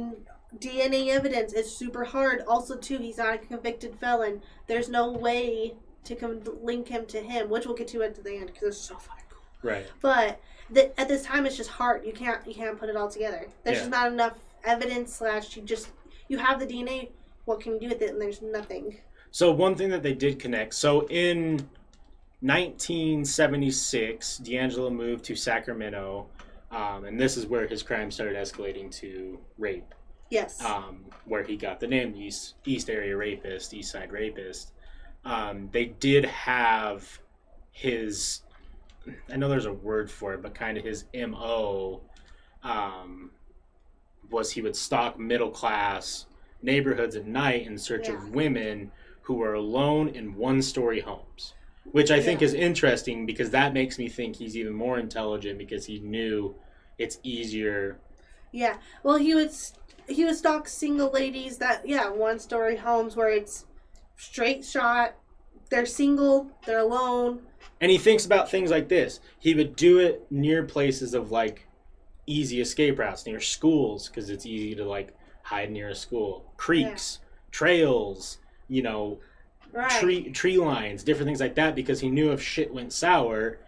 DNA evidence. It's super hard. Also, too, he's not a convicted felon. There's no way to link him to him, which we'll get to at the end because it's so fucking cool. Right. But at this time, it's just hard. You can't put it all together. There's just not enough evidence. You have the DNA. What can you do with it? And there's nothing. So one thing that they did connect. So in 1976, Deangelo moved to Sacramento. And this is where his crime started escalating to rape. Yes. Where he got the name East Area Rapist, East Side Rapist. They did have his, I know there's a word for it, but kind of his MO was he would stalk middle class neighborhoods at night in search of women who were alone in one-story homes. Which I think is interesting because that makes me think he's even more intelligent because he knew it's easier. Yeah. Well, he would stalk single ladies that, one-story homes where it's straight shot. They're single. They're alone. And he thinks about things like this. He would do it near places of, like, easy escape routes, near schools because it's easy to, like, hide near a school. Creeks, trails, you know... Right. Tree lines, different things like that, because he knew if shit went sour,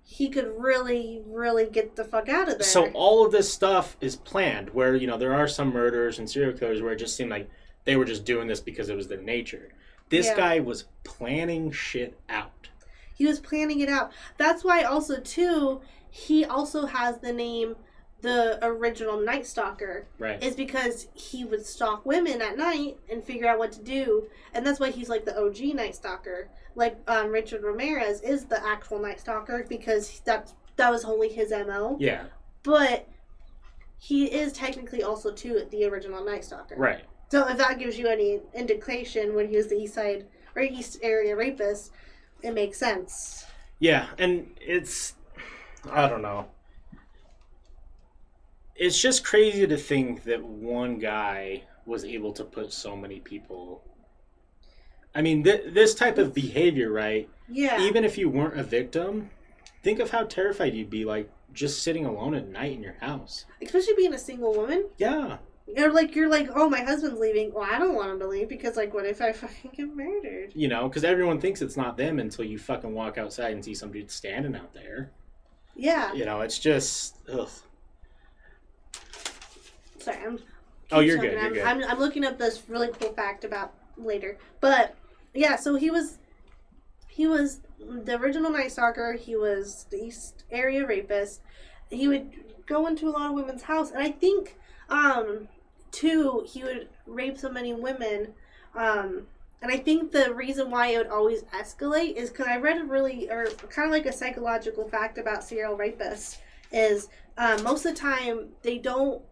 he could really, really get the fuck out of there. So all of this stuff is planned, where, you know, there are some murders and serial killers where it just seemed like they were just doing this because it was their nature. This guy was planning shit out. He was planning it out. That's why also, too, he also has the name... the original Night Stalker, is because he would stalk women at night and figure out what to do, and that's why he's like the OG Night Stalker. Like Richard Ramirez is the actual Night Stalker because that was only his MO. Yeah. But he is technically also too the original Night Stalker. Right. So if that gives you any indication when he was the East Area Rapist, it makes sense. Yeah, and it's, I don't know. It's just crazy to think that one guy was able to put so many people... I mean, this type of behavior, right? Yeah. Even if you weren't a victim, think of how terrified you'd be, like, just sitting alone at night in your house. Especially being a single woman. Yeah. You're like, oh, my husband's leaving. Well, I don't want him to leave because, like, what if I fucking get murdered? You know, because everyone thinks it's not them until you fucking walk outside and see some dude standing out there. Yeah. You know, it's just... Ugh. Sorry, you're good. You're good. I'm looking up this really cool fact about later, but yeah. So he was the original Night Stalker. He was the East Area Rapist. He would go into a lot of women's house, and I think too he would rape so many women. And I think the reason why it would always escalate is because I read kind of like a psychological fact about serial rapists is most of the time they don't.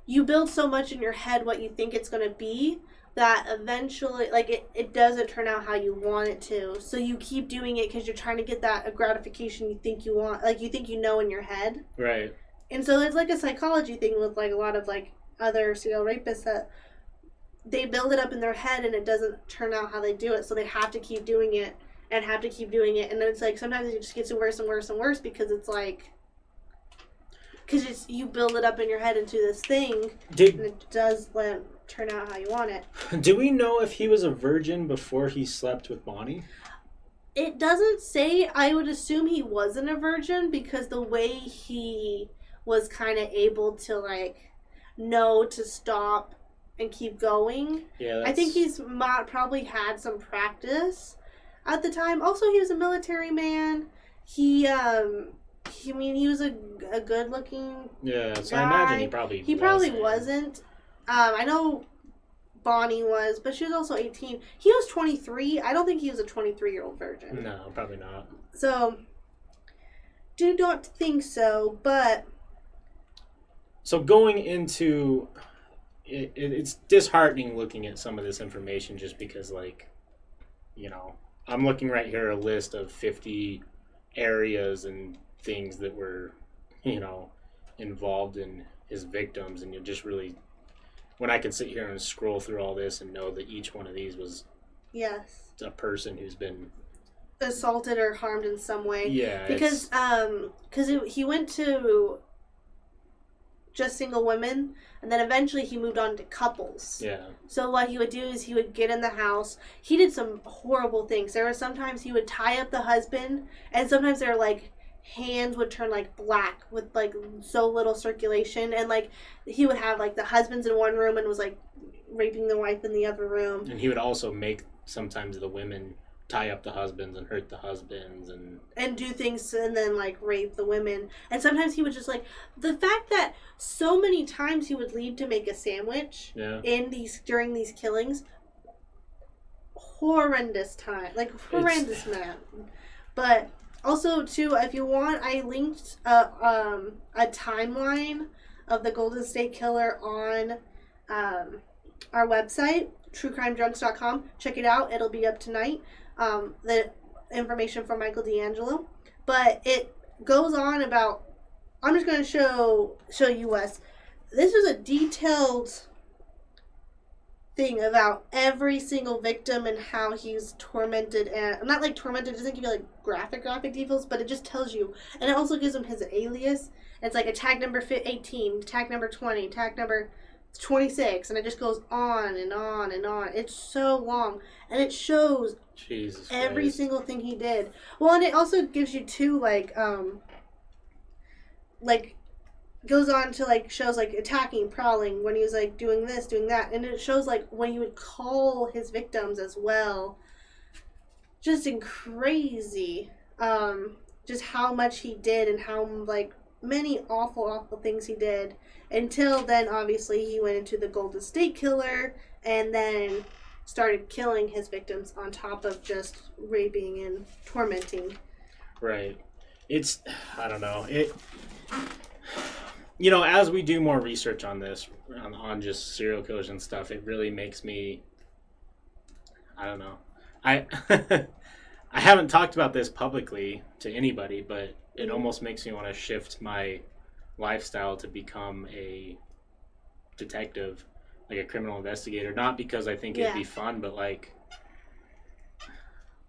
You build so much in your head what you think it's going to be, that eventually, like, it doesn't turn out how you want it to. So you keep doing it because you're trying to get that gratification you think you want, like, you think you know in your head. Right. And so it's like a psychology thing with, like, a lot of, like, other serial rapists that they build it up in their head and it doesn't turn out how they do it. So they have to keep doing it and have to keep doing it. And then it's like sometimes it just gets worse and worse and worse because it's like... Because you build it up in your head into this thing, and it does turn out how you want it. Do we know if he was a virgin before he slept with Bonnie? It doesn't say. I would assume he wasn't a virgin because the way he was kind of able to, like, know to stop and keep going. Yeah, I think he's probably had some practice at the time. Also, he was a military man. He was a good-looking Yeah, so guy. I imagine he probably wasn't. I know Bonnie was, but she was also 18. He was 23. I don't think he was a 23-year-old virgin. No, probably not. So, do not think so, but... So going into... It's disheartening looking at some of this information just because, like, you know, I'm looking right here, a list of 50 areas and things that were, you know, involved in his victims, and you just really, when I can sit here and scroll through all this and know that each one of these was a person who's been assaulted or harmed in some way. Yeah, because he went to just single women, and then eventually he moved on to couples. Yeah. So what he would do is he would get in the house. He did some horrible things. There were sometimes he would tie up the husband, and sometimes there were, like, hands would turn, like, black with, like, so little circulation, and, like, he would have, like, the husbands in one room and was, like, raping the wife in the other room. And he would also make sometimes the women tie up the husbands and hurt the husbands and do things and then, like, rape the women. And sometimes he would just, like, the fact that so many times he would leave to make a sandwich during these killings, horrendous man. But also, too, if you want, I linked a timeline of the Golden State Killer on our website, truecrimedrunks.com. Check it out. It'll be up tonight. The information from Michael Deangelo. But it goes on about... I'm just going to show you, Wes. This was a detailed thing about every single victim and how he's tormented. And not, like, tormented. It doesn't give you, like, graphic details, but it just tells you. And it also gives him his alias. It's like attack number 18, attack number 20, attack number 26, and it just goes on and on and on. It's so long, and it shows every single thing he did. Well, and it also gives you too, like goes on to, like, shows, like, attacking, prowling, when he was, like, doing this, doing that, and it shows, like, when he would call his victims as well. Just crazy, just how much he did and how, like, many awful things he did. Until then, obviously, he went into the Golden State Killer and then started killing his victims on top of just raping and tormenting. Right. It's, I don't know. You know, as we do more research on this, on just serial killers and stuff, it really makes me, I don't know. I haven't talked about this publicly to anybody, but it almost makes me want to shift my lifestyle to become a detective, like a criminal investigator. Not because I think it'd be fun, but, like,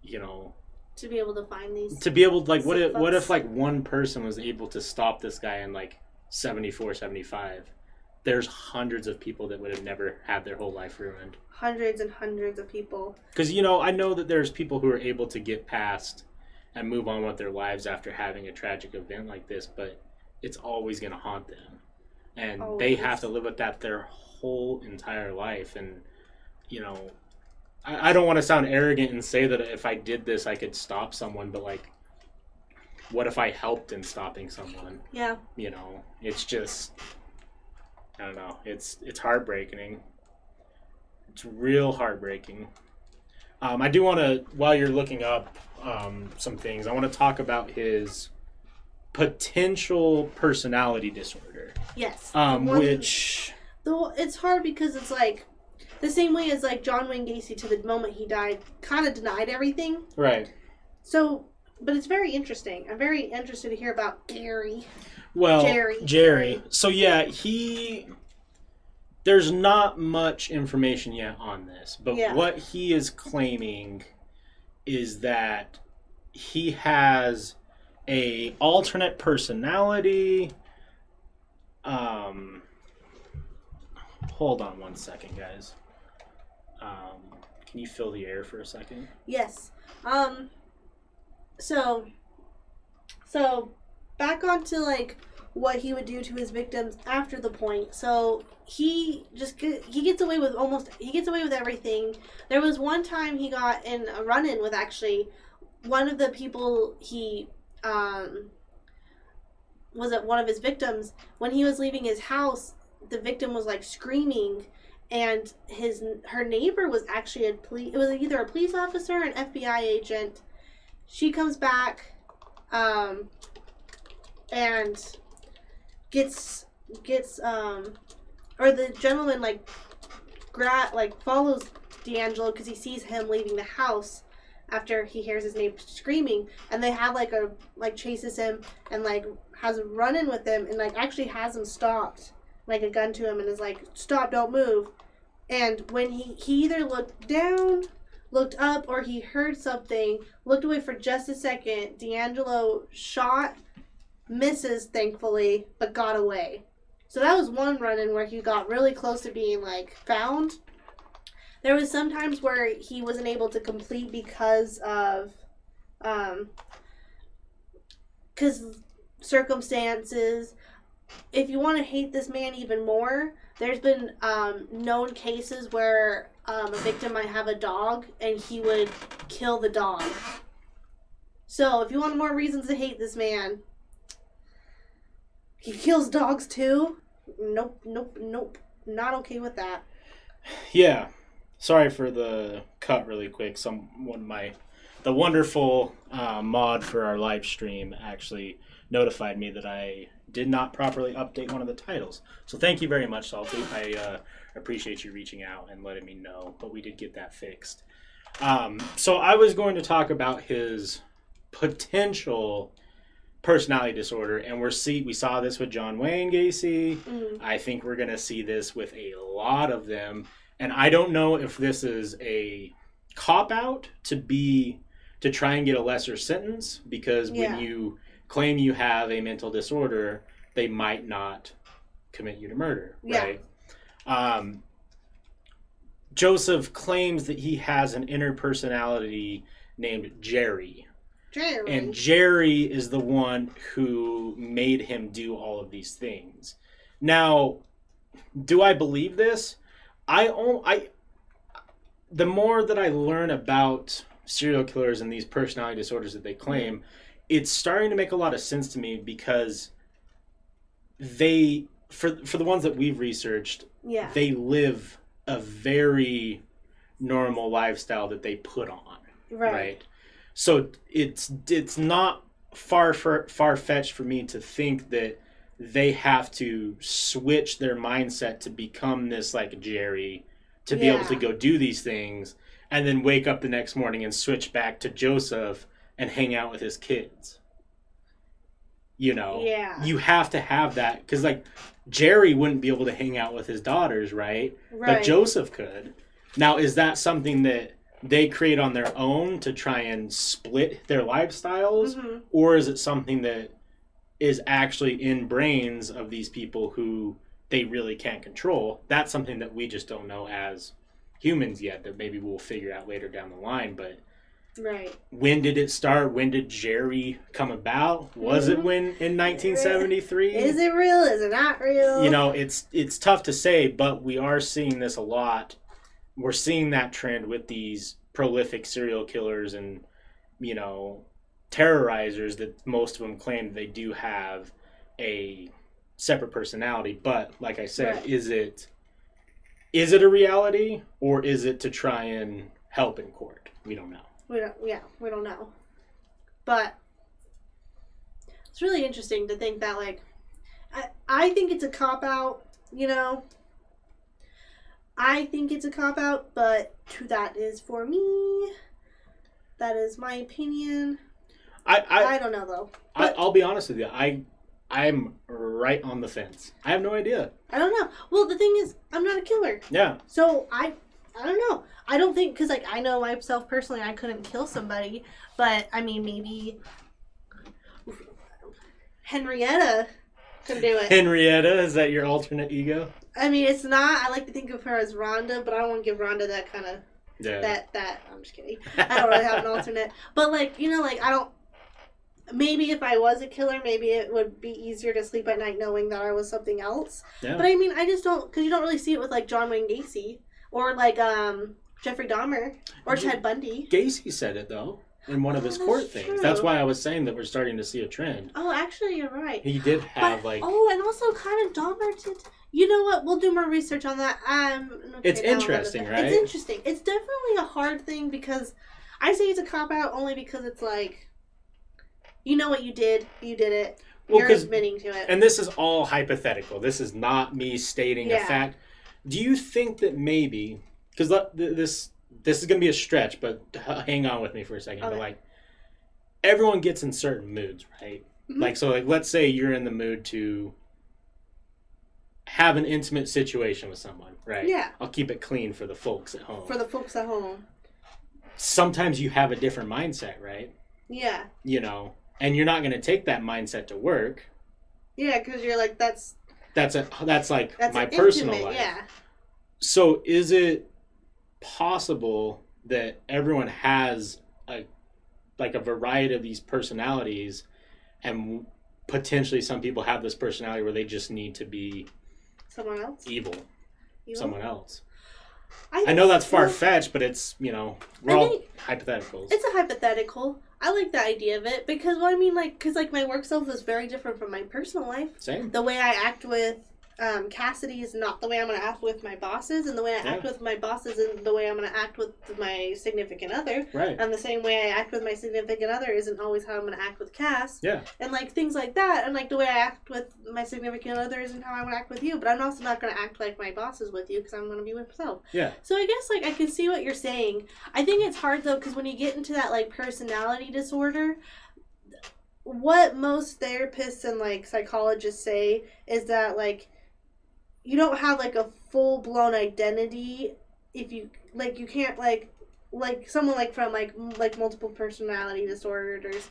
you know, to be able to find these, to be able to, like, what if like one person was able to stop this guy in, like, 74, 75? There's hundreds of people that would have never had their whole life ruined. Hundreds and hundreds of people. Because, you know, I know that there's people who are able to get past and move on with their lives after having a tragic event like this, but it's always going to haunt them. And they have to live with that their whole entire life. And, you know, I don't want to sound arrogant and say that if I did this, I could stop someone, but, like, what if I helped in stopping someone? Yeah. You know, it's just, I don't know. It's heartbreaking. It's real heartbreaking. I do want to, while you're looking up some things, I want to talk about his potential personality disorder. Yes. Which... Though it's hard because it's like, the same way as like John Wayne Gacy to the moment he died kind of denied everything. Right. So, but it's very interesting. I'm very interested to hear about Gary. Well, Jerry. So yeah, there's not much information yet on this, but what he is claiming is that he has a alternate personality. Hold on one second, guys. Can you fill the air for a second? Yes. So back onto like what he would do to his victims after the point. So he gets away with everything. There was one time he got in a run-in with actually one of the people he was at one of his victims. When he was leaving his house, the victim was like screaming, and her neighbor was actually it was either a police officer or an FBI agent. She comes back and gets or the gentleman follows Deangelo because he sees him leaving the house after he hears his neighbor screaming, and they have chases him and has a run-in with him, and actually has him stopped, a gun to him, and is like, stop, don't move. And when he either looked down, looked up, or he heard something, looked away for just a second, Deangelo shot, misses thankfully, but got away. So that was one run-in where he got really close to being found. There was some times where he wasn't able to complete because of circumstances. If you want to hate this man even more, there's been known cases where a victim might have a dog and he would kill the dog. So if you want more reasons to hate this man, he kills dogs too. Nope. Not okay with that. Yeah. Sorry for the cut really quick. The wonderful mod for our live stream actually notified me that I did not properly update one of the titles. So thank you very much, Salty. I appreciate you reaching out and letting me know, but we did get that fixed. So I was going to talk about his potential personality disorder, and we saw this with John Wayne Gacy. Mm-hmm. I think we're going to see this with a lot of them. And I don't know if this is a cop-out to try and get a lesser sentence, because when you claim you have a mental disorder, they might not commit you to murder, right? Joseph claims that he has an inner personality named Jerry. And Jerry is the one who made him do all of these things. Now, do I believe this? The more that I learn about serial killers and these personality disorders that they claim, it's starting to make a lot of sense to me, because for the ones that we've researched, they live a very normal lifestyle that they put on, right? So it's not far-fetched for me to think that they have to switch their mindset to become this Jerry to be able to go do these things, and then wake up the next morning and switch back to Joseph and hang out with his kids. You have to have that, because Jerry wouldn't be able to hang out with his daughters, right? But Joseph could. Now, is that something that they create on their own to try and split their lifestyles? Mm-hmm. Or is it something that is actually in brains of these people who they really can't control? That's something that we just don't know as humans yet, that maybe we'll figure out later down the line. But when did it start? When did Jerry come about? Was it in 1973? Is it real? Is it not real? It's tough to say, but we are seeing this a lot. We're seeing that trend with these prolific serial killers and, terrorizers, that most of them claim they do have a separate personality. But like I said, is it a reality, or is it to try and help in court? We don't know. We don't know. But it's really interesting to think that I think it's a cop-out, I think it's a cop-out, but that is for me. That is my opinion. I don't know, though. I'll be honest with you. I'm right on the fence. I have no idea. I don't know. Well, the thing is, I'm not a killer. Yeah. So, I don't know. I don't think, because, like, I know myself personally, I couldn't kill somebody. But, I mean, maybe Henrietta can do it. Henrietta? Is that your alternate ego? I mean, it's not. I like to think of her as Rhonda, but I don't want to give Rhonda that kind of... Yeah. That I'm just kidding. I don't really have an alternate. But, like, you know, like, I don't... Maybe if I was a killer, maybe it would be easier to sleep at night knowing that I was something else. Yeah. But I mean, I just don't, because you don't really see it with like John Wayne Gacy or like Jeffrey Dahmer or Ted Bundy. Gacy said it though in one of his court things. That's why I was saying that we're starting to see a trend. Oh, actually, you're right. He did have and also kind of Dahmer did. You know what? We'll do more research on that. It's interesting, right? It's interesting. It's definitely a hard thing because I say it's a cop out only because it's like. You know what you did. You did it. Well, you're admitting to it. And this is all hypothetical. This is not me stating a fact. Do you think that maybe... Because this is going to be a stretch, but hang on with me for a second. Okay. But like, everyone gets in certain moods, right? Mm-hmm. Like, so like, let's say you're in the mood to have an intimate situation with someone, right? Yeah. I'll keep it clean for the folks at home. Sometimes you have a different mindset, right? Yeah. You know... And you're not going to take that mindset to work. Yeah, because you're like, that's my personal life. Yeah. So is it possible that everyone has a variety of these personalities, and potentially some people have this personality where they just need to be someone else? Evil? Someone else. I know that's far-fetched, but it's, we're all hypotheticals. It's a hypothetical. I like the idea of it because, well, I mean, like, because, like, my work self is very different from my personal life. Same. The way I act with Cassidy is not the way I'm going to act with my bosses, and the way I act with my bosses isn't the way I'm going to act with my significant other. Right. And the same way I act with my significant other isn't always how I'm going to act with Cass. Yeah. And, like, things like that. And, like, the way I act with my significant other isn't how I would act with you. But I'm also not going to act like my bosses with you because I'm going to be with myself. Yeah. So I guess, like, I can see what you're saying. I think it's hard, though, because when you get into that, like, personality disorder... What most therapists and, like, psychologists say is that, like, you don't have, like, a full-blown identity if you, like, you can't, like someone, like, from, like multiple personality disorders.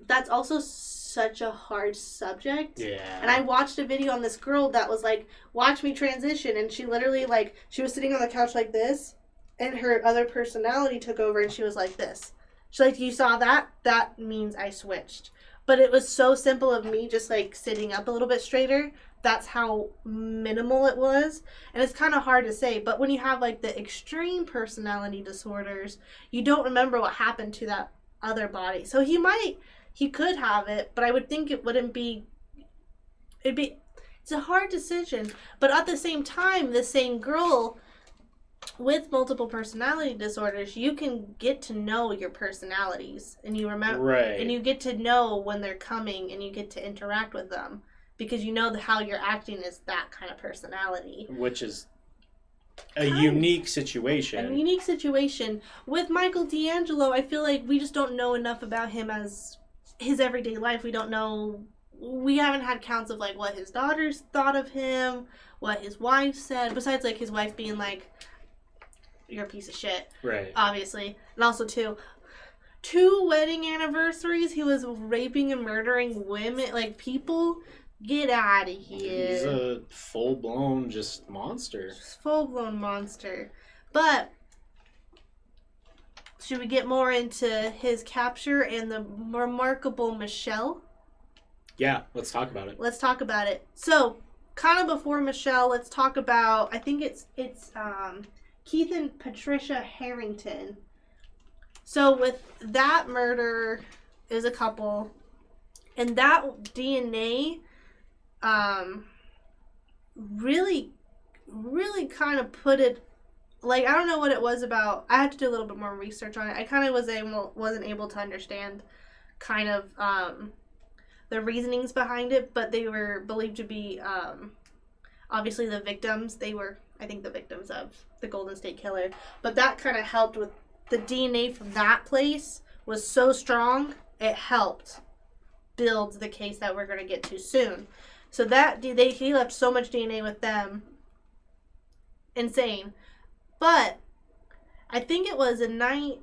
That's also such a hard subject. Yeah. And I watched a video on this girl that was, like, watch me transition, and she literally, like, she was sitting on the couch like this, and her other personality took over, and she was like this. She's like, you saw that? That means I switched. But it was so simple of me just, like, sitting up a little bit straighter. That's how minimal it was. And it's kind of hard to say. But when you have, like, the extreme personality disorders, you don't remember what happened to that other body. So he could have it, but I would think it wouldn't be... It's a hard decision. But at the same time, the same girl... With multiple personality disorders, you can get to know your personalities, and you remember, right. And you get to know when they're coming, and you get to interact with them because you know how you're acting is that kind of personality, which is a unique situation. A unique situation with Michael Deangelo. I feel like we just don't know enough about him as his everyday life. We don't know. We haven't had counts of like what his daughters thought of him, what his wife said. Besides, like his wife being like. You're a piece of shit. Right. Obviously. And also, two wedding anniversaries, he was raping and murdering women, like, people. Get out of here. He's a full-blown just monster. Full-blown monster. But, should we get more into his capture and the remarkable Michelle? Yeah, let's talk about it. Let's talk about it. So, kind of before Michelle, let's talk about, I think it's Keith and Patricia Harrington. So with that murder is a couple, and that DNA really kind of put it, like, I don't know what it was about. I had to do a little bit more research on it. I kind of wasn't able to understand kind of the reasonings behind it, but they were believed to be obviously the victims, they were, I think, the victims of the Golden State Killer. But that kind of helped with the DNA from that place was so strong, it helped build the case that we're going to get to soon. So that he left so much DNA with them. Insane. But I think it was I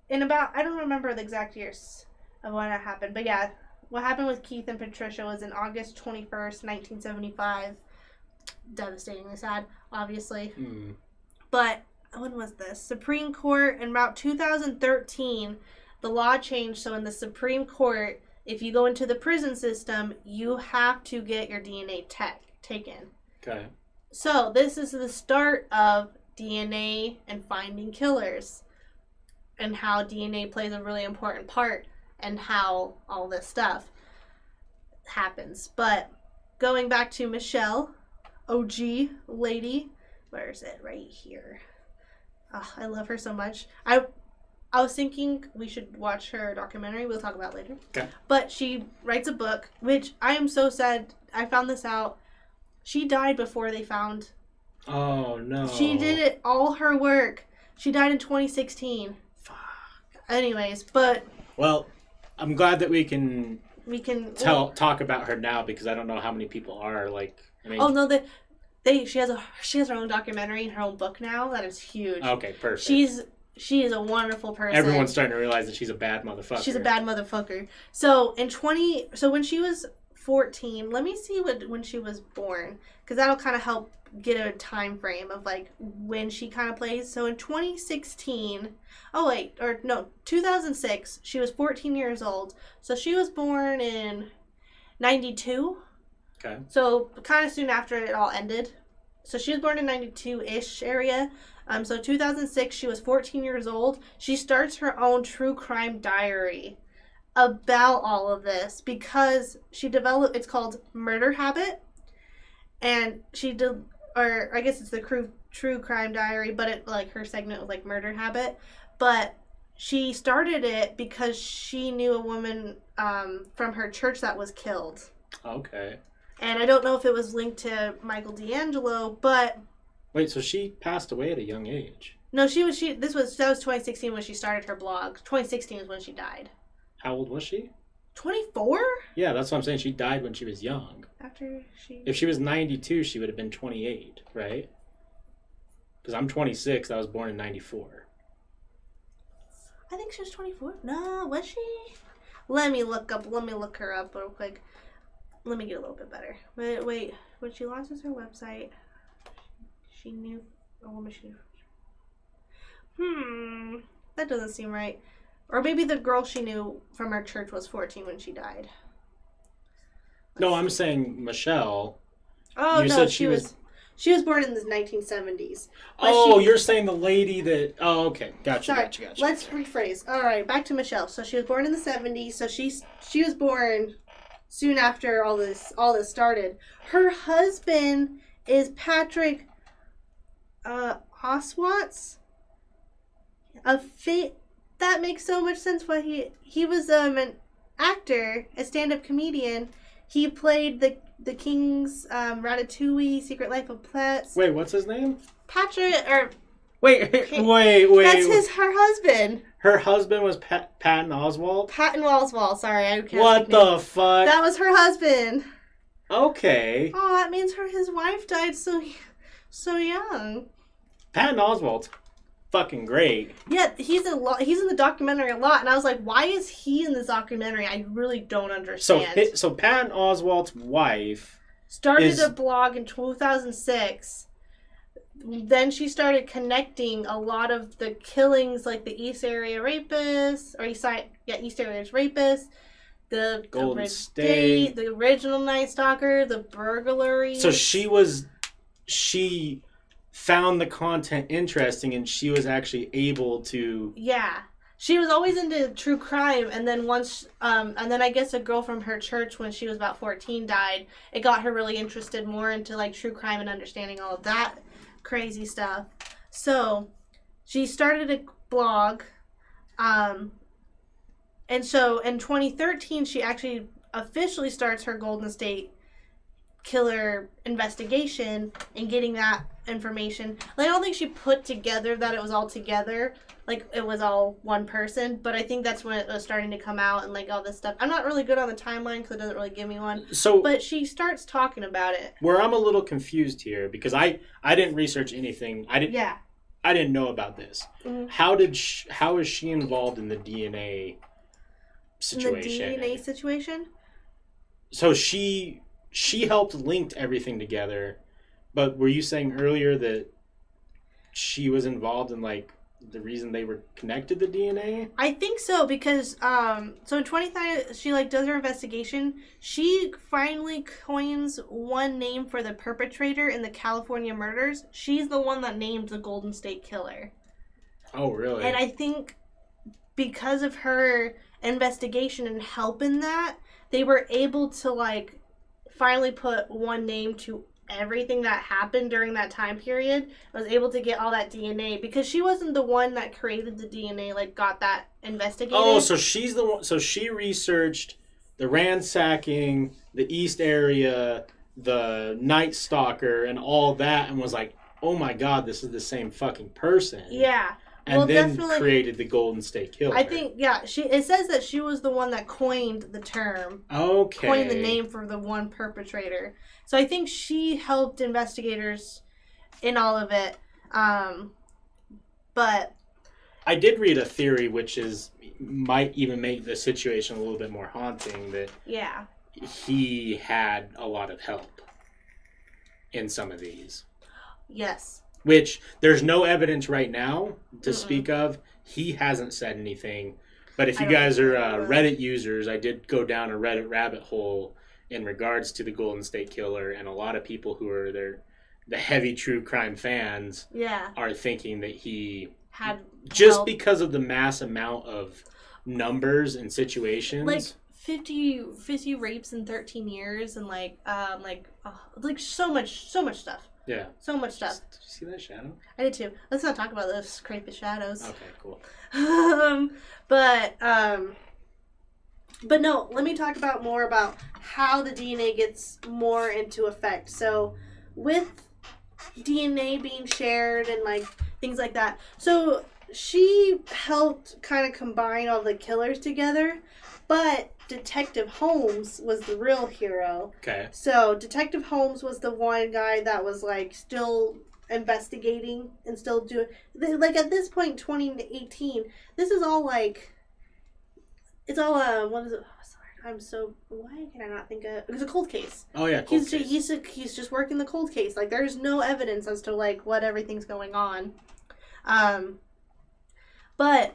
don't remember the exact years of when it happened. But yeah, what happened with Keith and Patricia was in August 21st, 1975. Devastatingly sad, obviously. But when was this? Supreme Court in about 2013, the law changed. So in the Supreme Court, if you go into the prison system, you have to get your DNA taken. Okay. So this is the start of DNA and finding killers, and how DNA plays a really important part, and how all this stuff happens. But going back to Michelle, OG lady, where is it? Right here. Oh, I love her so much. I was thinking we should watch her documentary. We'll talk about it later. Okay. But she writes a book, which I am so sad. I found this out. She died before they found. Oh, no. She did it, all her work. She died in 2016. Fuck. Anyways, but. Well, I'm glad that we can talk about her now, because I don't know how many people are like. I mean. Oh no, she has her own documentary and her own book now. That is huge. Okay, perfect. She is a wonderful person. Everyone's starting to realize that she's a bad motherfucker. She's a bad motherfucker. So when she was 14, let me see when she was born, because that'll kind of help get a time frame of like when she kind of plays. So in 2016, 2006, she was 14 years old. So she was born in 92. Okay. So kind of soon after it all ended. So she was born in 92-ish area. So 2006, she was 14 years old. She starts her own true crime diary about all of this, because she developed, it's called Murder Habit. And I guess it's the true crime diary, but it, like, her segment was like Murder Habit. But she started it because she knew a woman from her church that was killed. Okay. And I don't know if it was linked to Michael Deangelo, but. Wait, so she passed away at a young age? No, that was 2016 when she started her blog. 2016 is when she died. How old was she? 24? Yeah, that's what I'm saying. She died when she was young. If she was 92, she would have been 28, right? Because I'm 26. I was born in 94. I think she was 24. No, was she? Let me look her up real quick. Let me get a little bit better. Wait. When she lost her website, she knew a woman she knew. That doesn't seem right. Or maybe the girl she knew from her church was 14 when she died. No, I'm saying Michelle. Oh, you said she was born in the 1970s. You're saying the lady that... Oh, okay. Gotcha. Let's rephrase. All right, back to Michelle. So she was born in the 70s. So she was born soon after all this started. Her husband is Patrick Oswatz. That makes so much sense. Why he was an actor, a stand-up comedian. He played the King's Ratatouille, Secret Life of Pets. Wait, what's his name? Patrick, Wait. That's her husband. Her husband was Patton Oswalt? Patton Oswalt, sorry. I can't What the fuck? That was her husband. Okay. Oh, that means his wife died so young. Patton Oswalt's fucking great. Yeah, he's in the documentary a lot, and I was like, why is he in this documentary? I really don't understand. So Patton Oswalt's wife started a blog in 2006. Then she started connecting a lot of the killings, like the East Area Rapists, East Area Rapists, the Golden State, the original Night Stalker, the burglaries. So she found the content interesting, and she was actually able to... Yeah. She was always into true crime, and then I guess a girl from her church when she was about 14 died. It got her really interested more into like true crime and understanding all of that crazy stuff. So she started a blog, and so in 2013 she actually officially starts her Golden State killer investigation and getting that information. Like, I don't think she put together that it was all together, like it was all one person, but I think that's when it was starting to come out and like all this stuff. I'm not really good on the timeline because it doesn't really give me one. So, but she starts talking about it. Where I'm a little confused here because I didn't research anything. I didn't know about this. Mm-hmm. How is she involved in the DNA situation? In the DNA situation? So she helped link everything together, but were you saying earlier that she was involved in like the reason they were connected to DNA? I think so because so in 2010 she like does her investigation. She finally coins one name for the perpetrator in the California murders. She's the one that named the Golden State Killer. Oh, really? And I think because of her investigation and help in that, they were able to like finally put one name to everything that happened during that time period. I was able to get all that DNA because she wasn't the one that created the DNA, like got that investigated. Oh, so she's the one. So she researched the ransacking, the East area, the Night Stalker, and all that, and was like, "Oh my God, this is the same fucking person." Yeah. And then created the Golden State Killer. I think, yeah. It says that she was the one that coined the term. Okay. Coined the name for the one perpetrator. So I think she helped investigators in all of it. But I did read a theory which might even make the situation a little bit more haunting, that he had a lot of help in some of these. Yes. Which there's no evidence right now to speak of. He hasn't said anything. But if you guys are Reddit users, I did go down a Reddit rabbit hole in regards to the Golden State Killer, and a lot of people who are the heavy true crime fans are thinking that he had just help. Because of the mass amount of numbers and situations. Like 50 rapes in 13 years and like so much stuff. Yeah. So much stuff. Did you see that shadow? I did too. Let's not talk about those creepy shadows. Okay, cool. But no, let me talk more about how the DNA gets more into effect. So with DNA being shared and like things like that. So she helped kind of combine all the killers together, but Detective Holmes was the real hero. Okay. So Detective Holmes was the one guy that was like still investigating and still doing, like at this point, 2018. This is all like, it's all what is it? Oh, sorry, why can I not think of? It was a cold case. Oh yeah, he's just working the cold case. Like there's no evidence as to like what everything's going on. But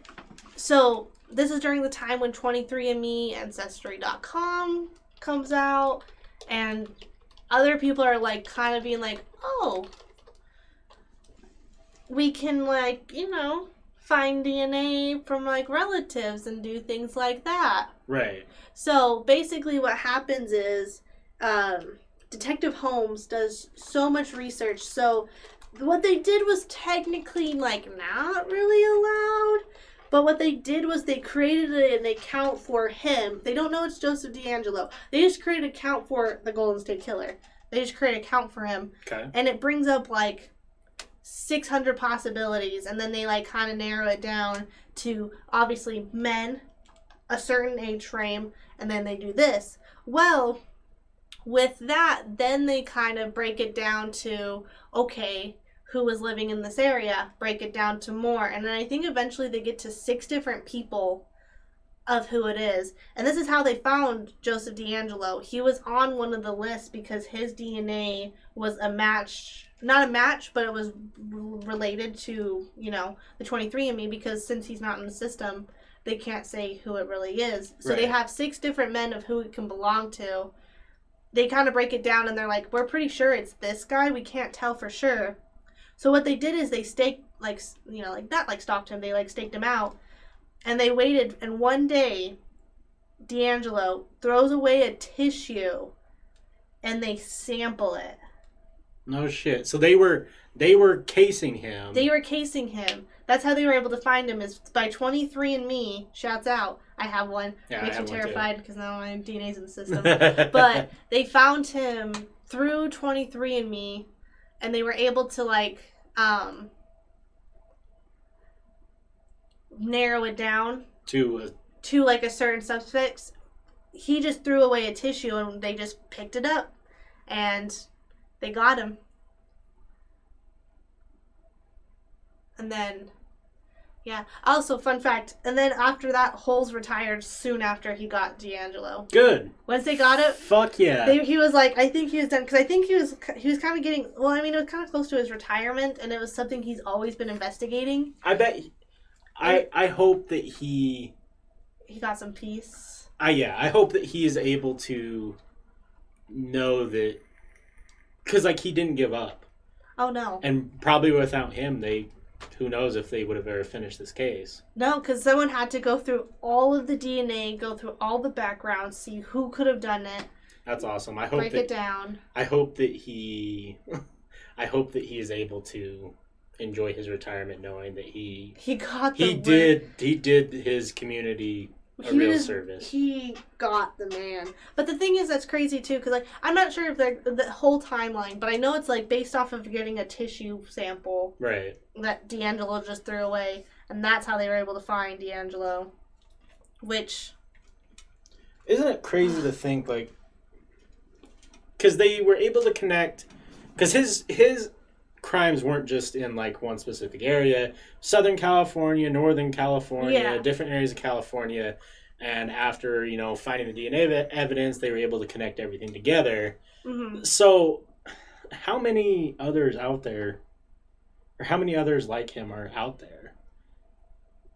so. This is during the time when 23andMe, Ancestry.com comes out, and other people are like kind of being like, oh, we can like, find DNA from like relatives and do things like that. Right. So basically what happens is Detective Holmes does so much research. So what they did was technically like not really allowed. But what they did was they created an account for him. They don't know it's Joseph Deangelo. They just created an account for the Golden State Killer. They just create an account for him. Okay. And it brings up like 600 possibilities. And then they like kind of narrow it down to obviously men, a certain age frame, and then they do this. Well, with that, then they kind of break it down to, okay, who was living in this area, break it down to more. And then I think eventually they get to 6 different people of who it is. And this is how they found Joseph Deangelo. He was on one of the lists because his DNA was not a match, but it was related to, the 23andMe, because since he's not in the system, they can't say who it really is. So They have 6 different men of who it can belong to. They kind of break it down and they're like, we're pretty sure it's this guy. We can't tell for sure. So what they did is they staked, stalked him. They staked him out, and they waited. And one day, Deangelo throws away a tissue, and they sample it. No shit. So they were casing him. They were casing him. That's how they were able to find him, is by 23andMe. Shouts out. I have one. Yeah, Makes me terrified because now my DNA's in the system. But they found him through 23andMe, and they were able to, like, narrow it down to like a certain suspect. He just threw away a tissue and they just picked it up and they got him. And then, yeah. Also, fun fact, and then after that, Holes retired soon after he got Deangelo. Good. Once they got it, fuck yeah. He was like, I think he was done, because I think he was kind of getting, well, I mean, it was kind of close to his retirement, and it was something he's always been investigating. I bet, I hope that he got some peace. I hope that he is able to know that, because, like, he didn't give up. Oh, no. And probably without him, who knows if they would have ever finished this case. No, because someone had to go through all of the DNA, go through all the background, see who could have done it. That's awesome. I hope break it down. I hope that he is able to enjoy his retirement, knowing that he did his community real service. He got the man. But the thing is, that's crazy too, because, like, I'm not sure if the whole timeline, but I know it's, like, based off of getting a tissue sample, right, that Deangelo just threw away, and that's how they were able to find Deangelo. Which, isn't it crazy to think, like, because they were able to connect, because his crimes weren't just in, like, one specific area. Southern California, Northern California, different areas of California. And after, finding the DNA evidence, they were able to connect everything together. Mm-hmm. So how many others out there, or how many others like him are out there?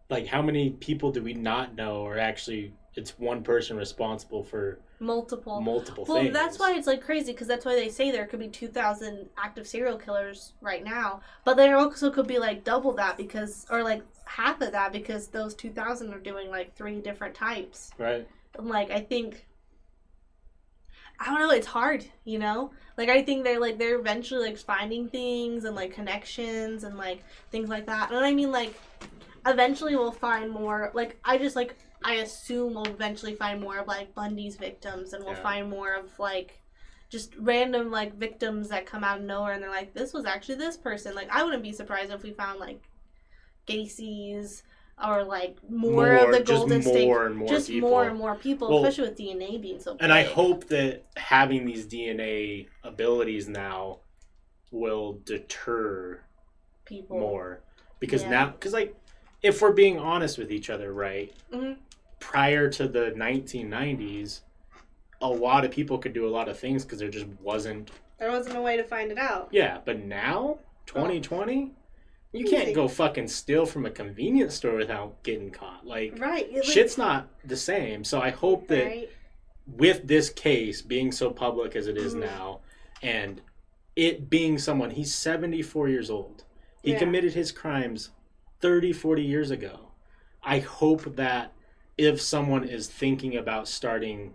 Like, how many people do we not know, or actually it's one person responsible for multiple things? Well, that's why it's, like, crazy, because that's why they say there could be 2,000 active serial killers right now. But there also could be, like, double that, because, or, like, half of that, because those 2,000 are doing, like, 3 different types. Right. And, like, I don't know, it's hard, Like, I think they're eventually, like, finding things and, like, connections and, like, things like that. And I mean, like, eventually we'll find more, like, I assume we'll eventually find more of, like, Bundy's victims, and we'll find more of, like, just random, like, victims that come out of nowhere, and they're like, this was actually this person. Like, I wouldn't be surprised if we found, like, Gacy's, or, like, more of the Golden State. Just more and more people, especially with DNA being so big. And I hope that having these DNA abilities now will deter people more. Because now, like, if we're being honest with each other, right? Mm-hmm. Prior to the 1990s, a lot of people could do a lot of things because there wasn't a way to find it out. Yeah, but now, 2020, you can't go fucking steal from a convenience store without getting caught. Like, shit's not the same. So I hope that with this case being so public as it is now, and it being someone, he's 74 years old. He committed his crimes 30, 40 years ago. I hope that if someone is thinking about starting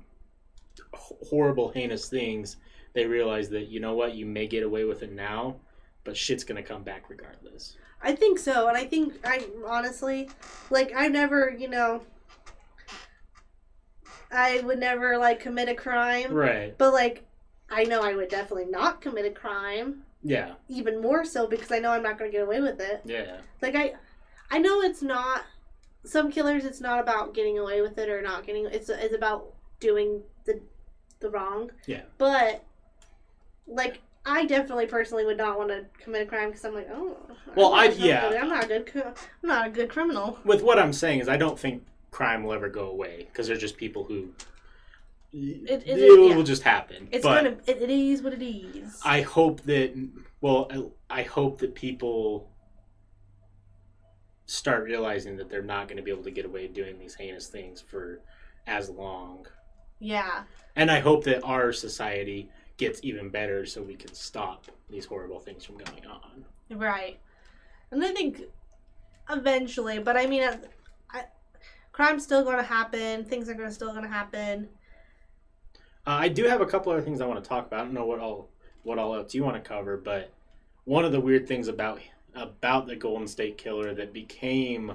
horrible, heinous things, they realize that, you know what, you may get away with it now, but shit's going to come back regardless. I think so. And I think, honestly, like, I never, I would never, like, commit a crime. Right. But, like, I know I would definitely not commit a crime. Yeah. Even more so, because I know I'm not going to get away with it. Yeah. Like, I know it's not, some killers, it's not about getting away with it or not getting, it's about doing the wrong. Yeah. But, like, I definitely personally would not want to commit a crime, because I'm like, I'm not a good criminal. With what I'm saying is, I don't think crime will ever go away, because they're just people who it will just happen. It is what it is. I hope that people start realizing that they're not going to be able to get away doing these heinous things for as long. Yeah. And I hope that our society gets even better so we can stop these horrible things from going on. Right. And I think eventually, but I mean, crime's still going to happen. Things are still going to happen. I do have a couple other things I want to talk about. I don't know what all else you want to cover, but one of the weird things about the Golden State Killer that became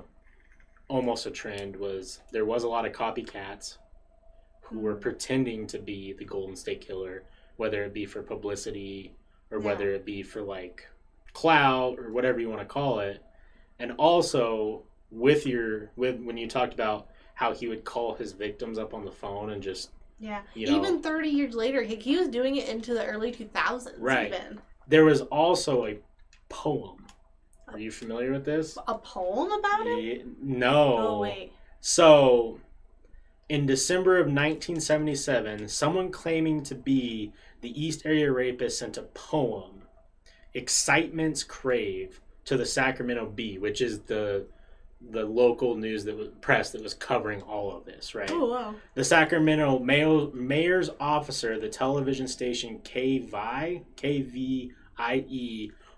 almost a trend was there was a lot of copycats who were pretending to be the Golden State Killer whether it be for publicity or whether it be for like clout or whatever you want to call it. And also with when you talked about how he would call his victims up on the phone and just even 30 years later, he was doing it into the early 2000s. Right. Even there was also a poem. Are you familiar with this? A poem about him? No. Oh wait. So in December of 1977, someone claiming to be the East Area Rapist sent a poem, "Excitement's Crave," to the Sacramento Bee, which is the local news press that was covering all of this, right? Oh, wow. The Sacramento mayor's officer, the television station KVIE,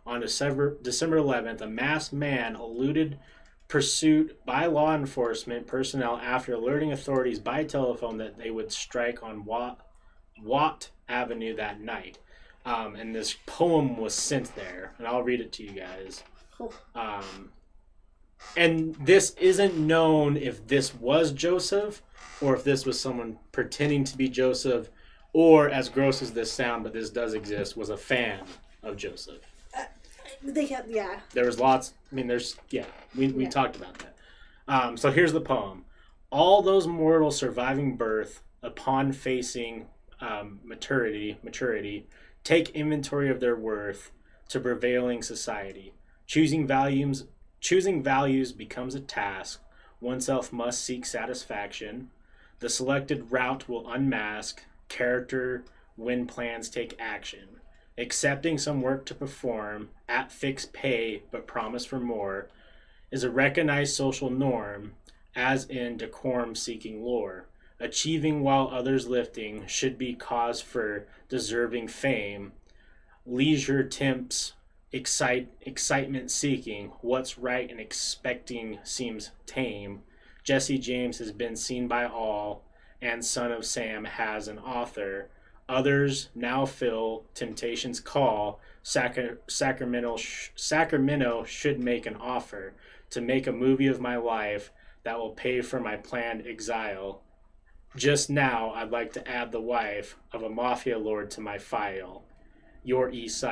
on December 11th, a masked man eluded pursuit by law enforcement personnel after alerting authorities by telephone that they would strike on Watt Avenue that night. And this poem was sent there, and I'll read it to you guys. And this isn't known if this was Joseph or if this was someone pretending to be Joseph, or, as gross as this sounds, but this does exist, was a fan of Joseph. There was lots. I mean, we talked about that. So here's the poem. All those mortals surviving birth, upon facing maturity, take inventory of their worth to prevailing society. Choosing values becomes a task. Oneself must seek satisfaction. The selected route will unmask character when plans take action. Accepting some work to perform at fixed pay but promise for more is a recognized social norm, as in decorum seeking lore. Achieving while others lifting should be cause for deserving fame. Leisure tempts excitement seeking. What's right and expecting seems tame. Jesse James has been seen by all, and Son of Sam has an author. Others now feel temptation's call. Sacramento should make an offer to make a movie of my life that will pay for my planned exile. Just now, I'd like to add the wife of a mafia lord to my file. Your East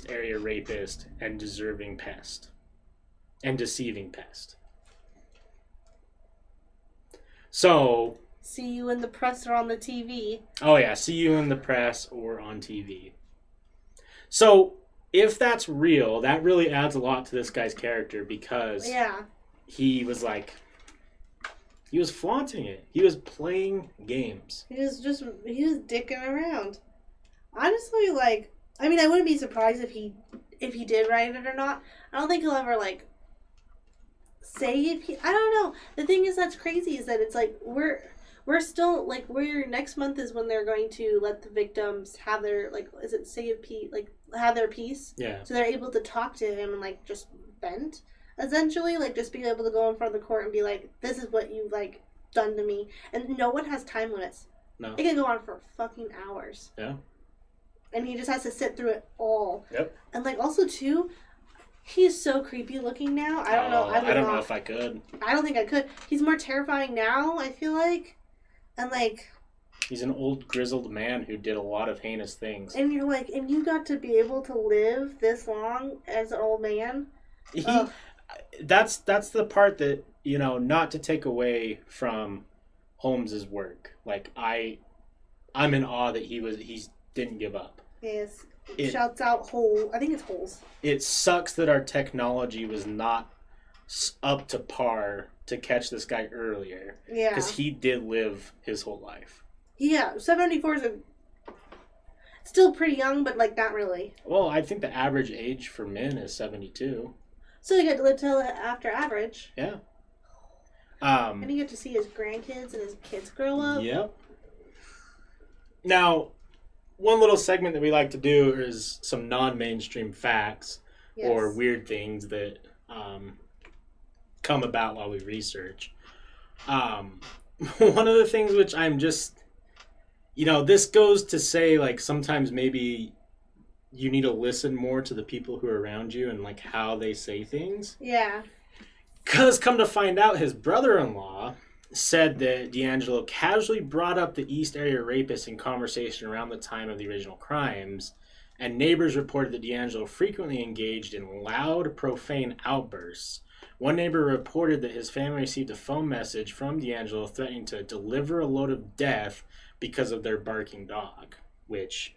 Area Rapist and deceiving pest. So, see you in the press or on the TV. Oh yeah, see you in the press or on TV. So, if that's real, that really adds a lot to this guy's character, because he was flaunting it. He was playing games. He was dicking around. Honestly, I wouldn't be surprised if he did write it or not. I don't think he'll ever say if he. I don't know. The thing is that's crazy is that it's we're still next month is when they're going to let the victims have their have their peace. Yeah. So they're able to talk to him and just vent. Essentially, just being able to go in front of the court and be like, this is what you've done to me, and no one has time limits. No. It can go on for fucking hours. Yeah. And he just has to sit through it all. Yep. And also too, he's so creepy looking now. I don't know. I don't know if I could. I don't think I could. He's more terrifying now, I feel like. And he's an old grizzled man who did a lot of heinous things. And you're and you got to be able to live this long as an old man. That's the part that, not to take away from Holmes's work. I'm in awe that he didn't give up. Yes. Shouts out Hole. I think it's Holes. It sucks that our technology was not up to par to catch this guy earlier. Yeah. Because he did live his whole life. Yeah. 74 is still pretty young, but not really. Well, I think the average age for men is 72. So you get to live till after average. Yeah. And you get to see his grandkids and his kids grow up. Yep. Now, one little segment that we like to do is some non-mainstream facts or weird things that come about while we research. One of the things which I'm just, this goes to say, sometimes maybe you need to listen more to the people who are around you and, how they say things. Yeah. Because come to find out, his brother-in-law said that Deangelo casually brought up the East Area Rapist in conversation around the time of the original crimes, and neighbors reported that Deangelo frequently engaged in loud, profane outbursts. One neighbor reported that his family received a phone message from Deangelo threatening to deliver a load of death because of their barking dog, which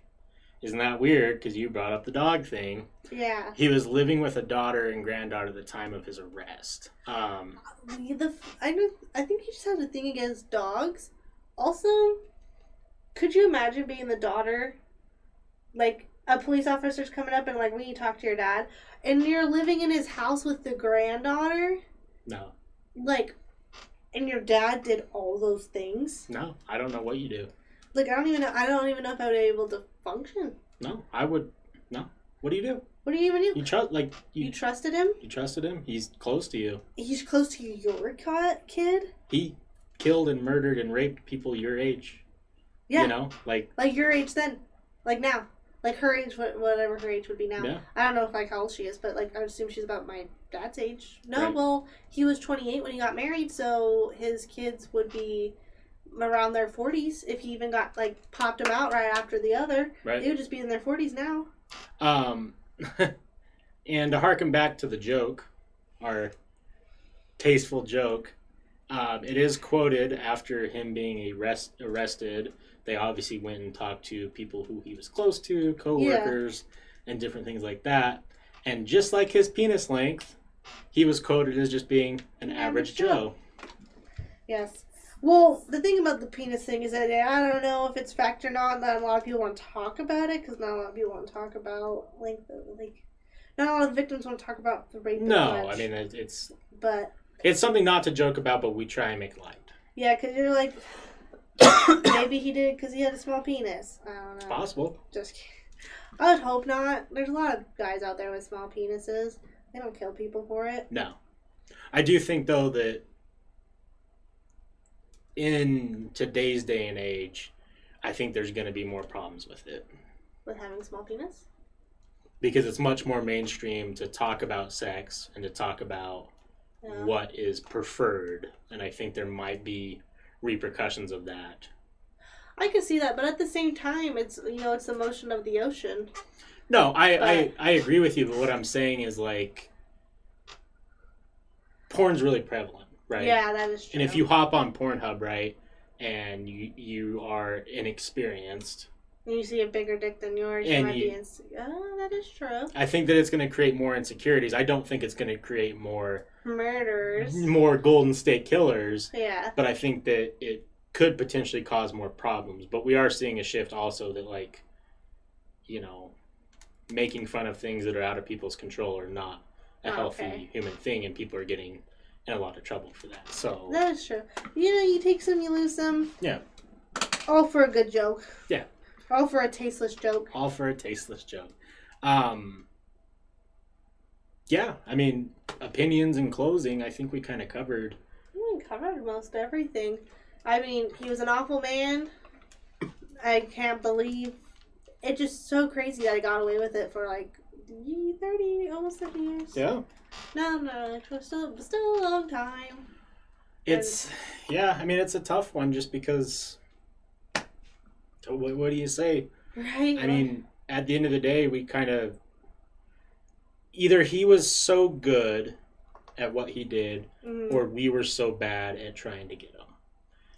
isn't that weird because you brought up the dog thing. Yeah. He was living with a daughter and granddaughter at the time of his arrest. I think he just has a thing against dogs. Also, could you imagine being the daughter, like a police officer's coming up and like, when you talk to your dad, and you're living in his house with the granddaughter? No. Like, and your dad did all those things? No, I don't know what you do. Like, I don't even know if I would be able to function. No, I would. No. What do you do? What do you even do? You trusted him? You trusted him? He's close to you. He's close to your kid? He killed and murdered and raped people your age. Yeah. You know? Like your age then. Like now. Like her age, whatever her age would be now. Yeah. I don't know like how old she is, but like I would assume she's about my dad's age. No, right. Well, he was 28 when he got married, so his kids would be around their 40s if he even got like popped them out right after the other. Right. They would just be in their 40s now. And to harken back to the joke, our tasteful joke, it is quoted after him being arrested. They obviously went and talked to people who he was close to, co-workers, and different things like that. And just like his penis length, he was quoted as just being an average Joe. Yes. Well, the thing about the penis thing is that I don't know if it's fact or not that a lot of people want to talk about it, because not a lot of people want to talk about not a lot of victims want to talk about the rape. No, I mean it's something not to joke about, but we try and make light. Yeah, because you're like, maybe he did because he had a small penis. I don't know. It's possible. Just kidding. I would hope not. There's a lot of guys out there with small penises. They don't kill people for it. No. I do think, though, that in today's day and age, I think there's going to be more problems with it. With having a small penis? Because it's much more mainstream to talk about sex and to talk about what is preferred. And I think there might be repercussions of that. I can see that, but at the same time, it's it's the motion of the ocean. No, I agree with you, but what I'm saying is, like, porn's really prevalent, right? Yeah, that is true. And if you hop on Pornhub, right, and you are inexperienced, and you see a bigger dick than yours, you might be oh, that is true. I think that it's going to create more insecurities. I don't think it's going to create more murders, more Golden State Killers. Yeah. But I think that it could potentially cause more problems. But we are seeing a shift also that, like, making fun of things that are out of people's control are not a healthy human thing, and people are getting in a lot of trouble for that. So that is true. You take some, you lose some. Yeah. All for a good joke. Yeah. All for a tasteless joke. All for a tasteless joke. Yeah, I mean, opinions in closing, I think we kind of covered. We covered most everything. I mean, he was an awful man. I can't believe it's just so crazy that I got away with it for like 30, almost 30 years. Yeah. No, it was still a long time. It's a tough one just because. What do you say? Right. I mean, at the end of the day, we kind of either he was so good at what he did, or we were so bad at trying to get him.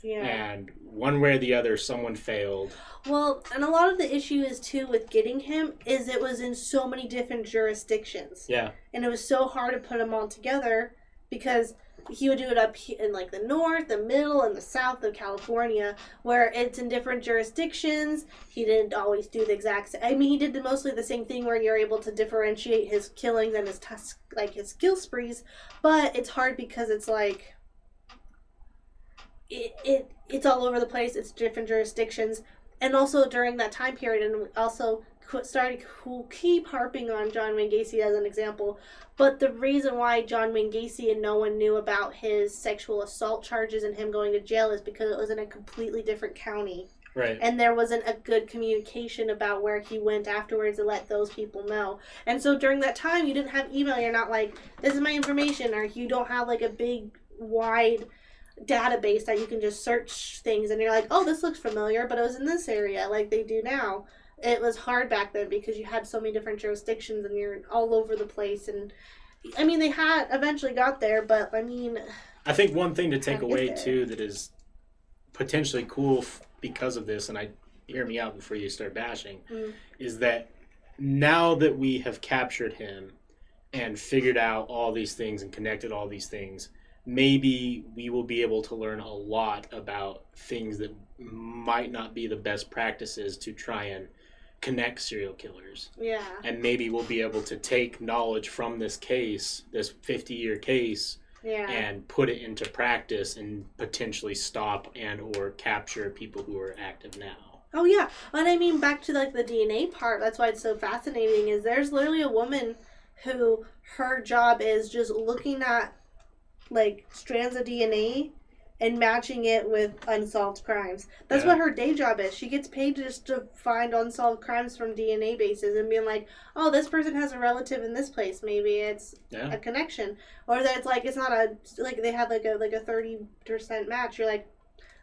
Yeah. And one way or the other, someone failed. Well, and a lot of the issue is, too, with getting him, is it was in so many different jurisdictions. Yeah. And it was so hard to put them all together because he would do it up in, like, the north, the middle, and the south of California, where it's in different jurisdictions. He didn't always do the exact same. I mean, he did mostly the same thing where you're able to differentiate his killings and his kill sprees. But it's hard because it's, like, it's all over the place. It's different jurisdictions. And also during that time period, and also started to keep harping on John Wayne Gacy as an example. But the reason why John Wayne Gacy and no one knew about his sexual assault charges and him going to jail is because it was in a completely different county. Right. And there wasn't a good communication about where he went afterwards to let those people know. And so during that time, you didn't have email. You're not like, this is my information, or you don't have like a big, wide database that you can just search things and you're like, oh, this looks familiar, but it was in this area like they do now. It was hard back then because you had so many different jurisdictions and you're all over the place. And I mean, they had eventually got there, but I mean, I think one thing to take away too that is potentially cool because of this, and hear me out before you start bashing, is that now that we have captured him and figured out all these things and connected all these things, maybe we will be able to learn a lot about things that might not be the best practices to try and connect serial killers. Yeah. And maybe we'll be able to take knowledge from this case, this 50-year case, and put it into practice and potentially stop and or capture people who are active now. Oh, yeah. And I mean, back to like the DNA part, that's why it's so fascinating, is there's literally a woman who her job is just looking at like strands of DNA and matching it with unsolved crimes. That's what her day job is. She gets paid just to find unsolved crimes from DNA bases and being like, oh, this person has a relative in this place. Maybe it's a connection. Or that it's like, it's not a, like they have like a 30% match. You're like,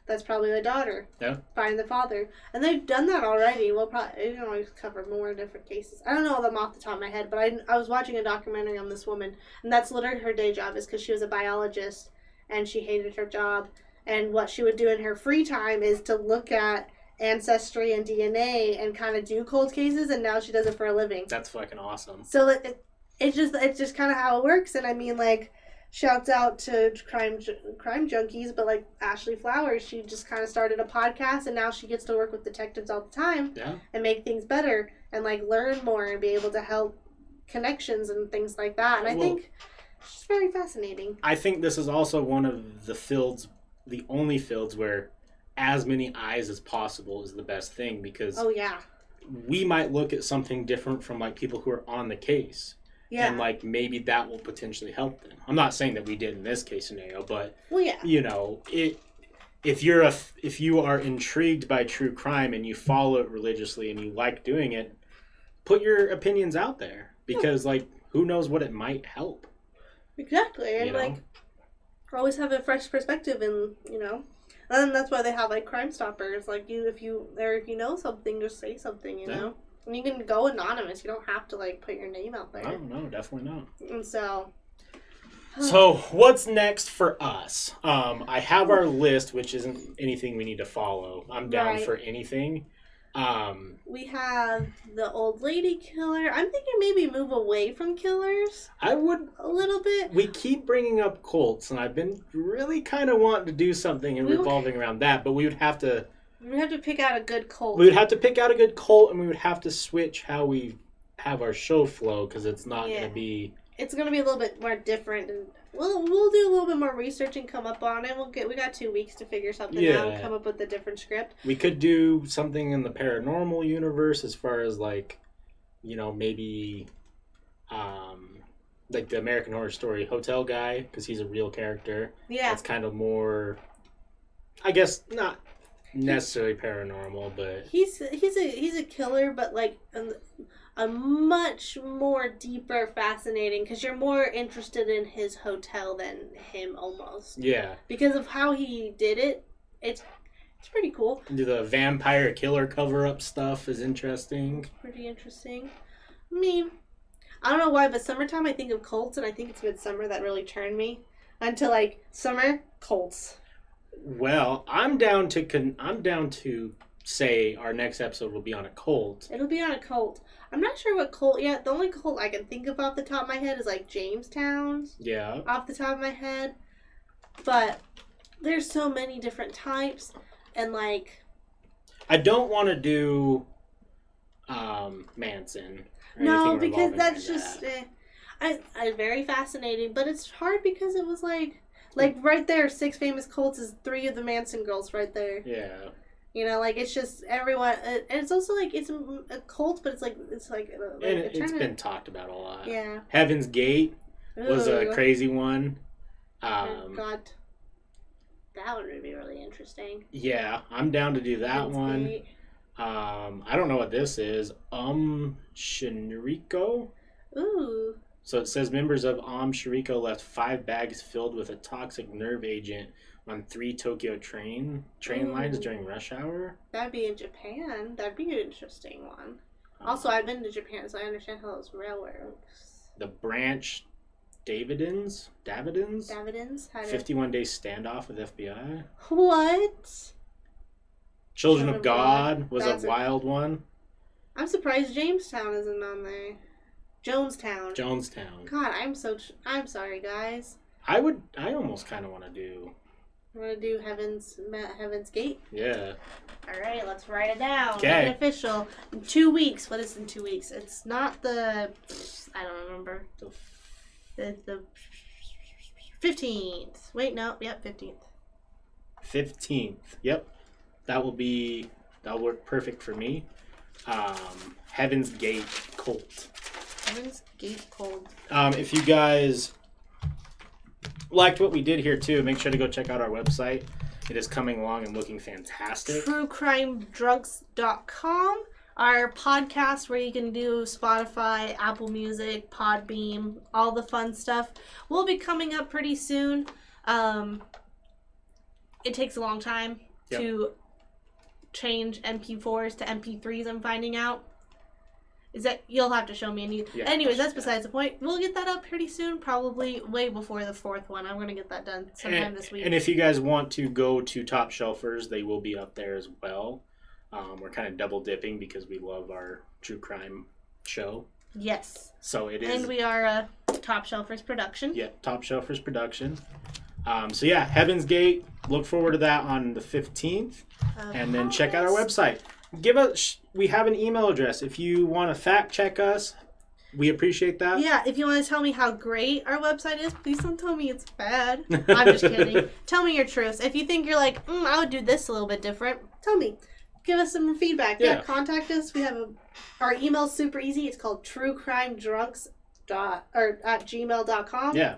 that's probably the daughter. Yeah. Find the father. And they've done that already. We'll probably, always cover more different cases. I don't know them off the top of my head, but I was watching a documentary on this woman, and that's literally her day job, is because she was a biologist, and she hated her job. And what she would do in her free time is to look at ancestry and DNA and kind of do cold cases, and now she does it for a living. That's fucking awesome. So it's just kind of how it works. And I mean, like, shouts out to crime junkies, but like Ashley Flowers, she just kind of started a podcast, and now she gets to work with detectives all the time and make things better and like learn more and be able to help connections and things like that. And I think it's very fascinating. I think this is also one of the only fields where as many eyes as possible is the best thing, because we might look at something different from like people who are on the case. Yeah. And like maybe that will potentially help them. I'm not saying that we did in this case scenario, but you know, if you are intrigued by true crime and you follow it religiously and you like doing it, put your opinions out there, because like who knows what it might help. Exactly. And like always have a fresh perspective, and and that's why they have like Crime Stoppers. Like if you know something, just say something, you know. And you can go anonymous. You don't have to like put your name out there. No, definitely not. And so what's next for us? I have our list, which isn't anything we need to follow. I'm down for anything. We have the old lady killer. I'm thinking maybe move away from killers. I would a little bit. We keep bringing up cults, and I've been really kind of wanting to do something revolving around that, but we would have to pick out a good cult. We would have to pick out a good cult, and we would have to switch how we have our show flow, because it's not going to be... It's going to be a little bit more different, and we'll do a little bit more research and come up on it. We got 2 weeks to figure something out and come up with a different script. We could do something in the paranormal universe, as far as like, maybe like the American Horror Story hotel guy, because he's a real character. Yeah. That's kind of more, I guess, not necessarily paranormal, but he's a killer, but like a much more deeper, fascinating, because you're more interested in his hotel than him, almost. Yeah, because of how he did it. It's pretty cool. Do the vampire killer cover-up stuff is interesting. Pretty interesting. I mean, I don't know why, but summertime I think of cults, and I think it's midsummer that really turned me onto like summer cults. Well, I'm down to say our next episode will be on a cult. It'll be on a cult. I'm not sure what cult yet. The only cult I can think of off the top of my head is like Jamestown's. Yeah. Off the top of my head. But there's so many different types, and like I don't want to do Manson. No, because that's just I very fascinating, but it's hard because it was like right there, 6 famous cults is 3 of the Manson girls right there. Yeah. Like it's just everyone, and it's also like it's a cult, but it's been talked about a lot. Yeah. Heaven's Gate was a crazy one. God, that one would be really interesting. Yeah, I'm down to do that one. Gate. I don't know what this is. Shinriko. Ooh. So it says members of Shinriko left 5 bags filled with a toxic nerve agent on 3 Tokyo train lines during rush hour. That'd be in Japan. That'd be an interesting one. Also, I've been to Japan, so I understand how those railway works. The Branch Davidins? 51-day standoff with FBI. What? Children of God was a wild one. I'm surprised Jamestown isn't on there. Jonestown. God, I'm sorry, guys. I almost kind of want to do. I'm gonna do Heaven's Gate. Yeah. All right, let's write it down. Okay. Make it official. In 2 weeks. What is in 2 weeks? It's not the. I don't remember. The 15th. Wait, no. Yep, 15th. 15th. Yep. That'll work perfect for me. Heaven's Gate Cult. Heaven's Gate Cult. If you guys liked what we did here too, make sure to go check out our website. It is coming along and looking fantastic. TrueCrimeDrugs.com. Our podcast where you can do Spotify, Apple Music, Podbeam, all the fun stuff will be coming up pretty soon. It takes a long time to change MP4s to MP3s, I'm finding out. Is that you'll have to show me. Anyways, that's besides the point. We'll get that up pretty soon, probably way before the 4th one. I'm going to get that done sometime this week. And if you guys want to go to Top Shelfers, they will be up there as well. We're kind of double dipping because we love our true crime show. Yes. So it is. And we are a Top Shelfers production. Yeah, Top Shelfers production. So yeah, Heaven's Gate. Look forward to that on the 15th. And then check out our website. We have an email address. If you want to fact check us, we appreciate that. Yeah, if you want to tell me how great our website is, please don't tell me it's bad. I'm just kidding. Tell me your truths. If you think you're like, I would do this a little bit different, tell me. Give us some feedback. Yeah, contact us. We have our email's super easy. It's called truecrimedrugs@gmail.com. Yeah.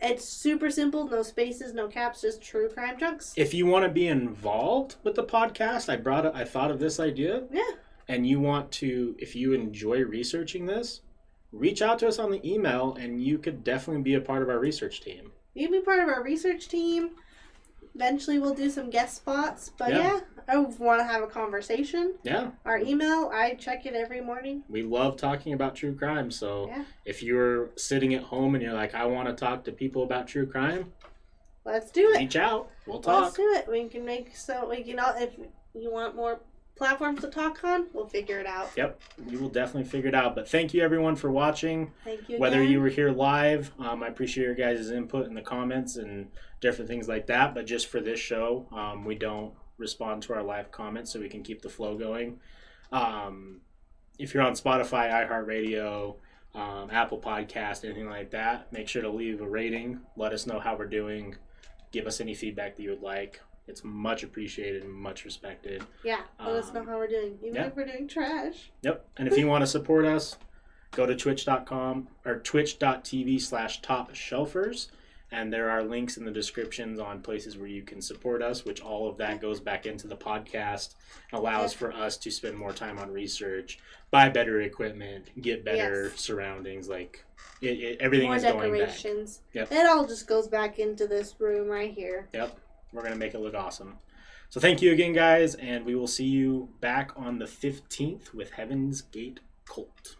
It's super simple, no spaces, no caps, just True Crime Drugs. If you want to be involved with the podcast, I thought of this idea. Yeah. And you want to, if you enjoy researching this, reach out to us on the email and you could definitely be a part of our research team. You can be part of our research team. Eventually we'll do some guest spots. But I want to have a conversation. Yeah. Our email, I check it every morning. We love talking about true crime. So if you're sitting at home and you're like, I want to talk to people about true crime, let's do it. Reach out. We'll talk. Let's do it. We can if you want more platforms to talk on, we'll figure it out. Yep. We will definitely figure it out. But thank you everyone for watching. Thank you again. Whether you were here live, I appreciate your guys' input in the comments and different things like that. But just for this show, we don't respond to our live comments so we can keep the flow going. If you're on Spotify, iHeartRadio, Apple Podcast, anything like that, make sure to leave a rating. Let us know how we're doing. Give us any feedback that you would like. It's much appreciated and much respected. Yeah, let us know how we're doing, even if we're doing trash. Yep, and if you want to support us, go to twitch.com or twitch.tv/topshelfers, and there are links in the descriptions on places where you can support us, which all of that goes back into the podcast, allows for us to spend more time on research, buy better equipment, get better surroundings, like everything is going back. Yep. It all just goes back into this room right here. Yep. We're going to make it look awesome. So thank you again, guys, and we will see you back on the 15th with Heaven's Gate Cult.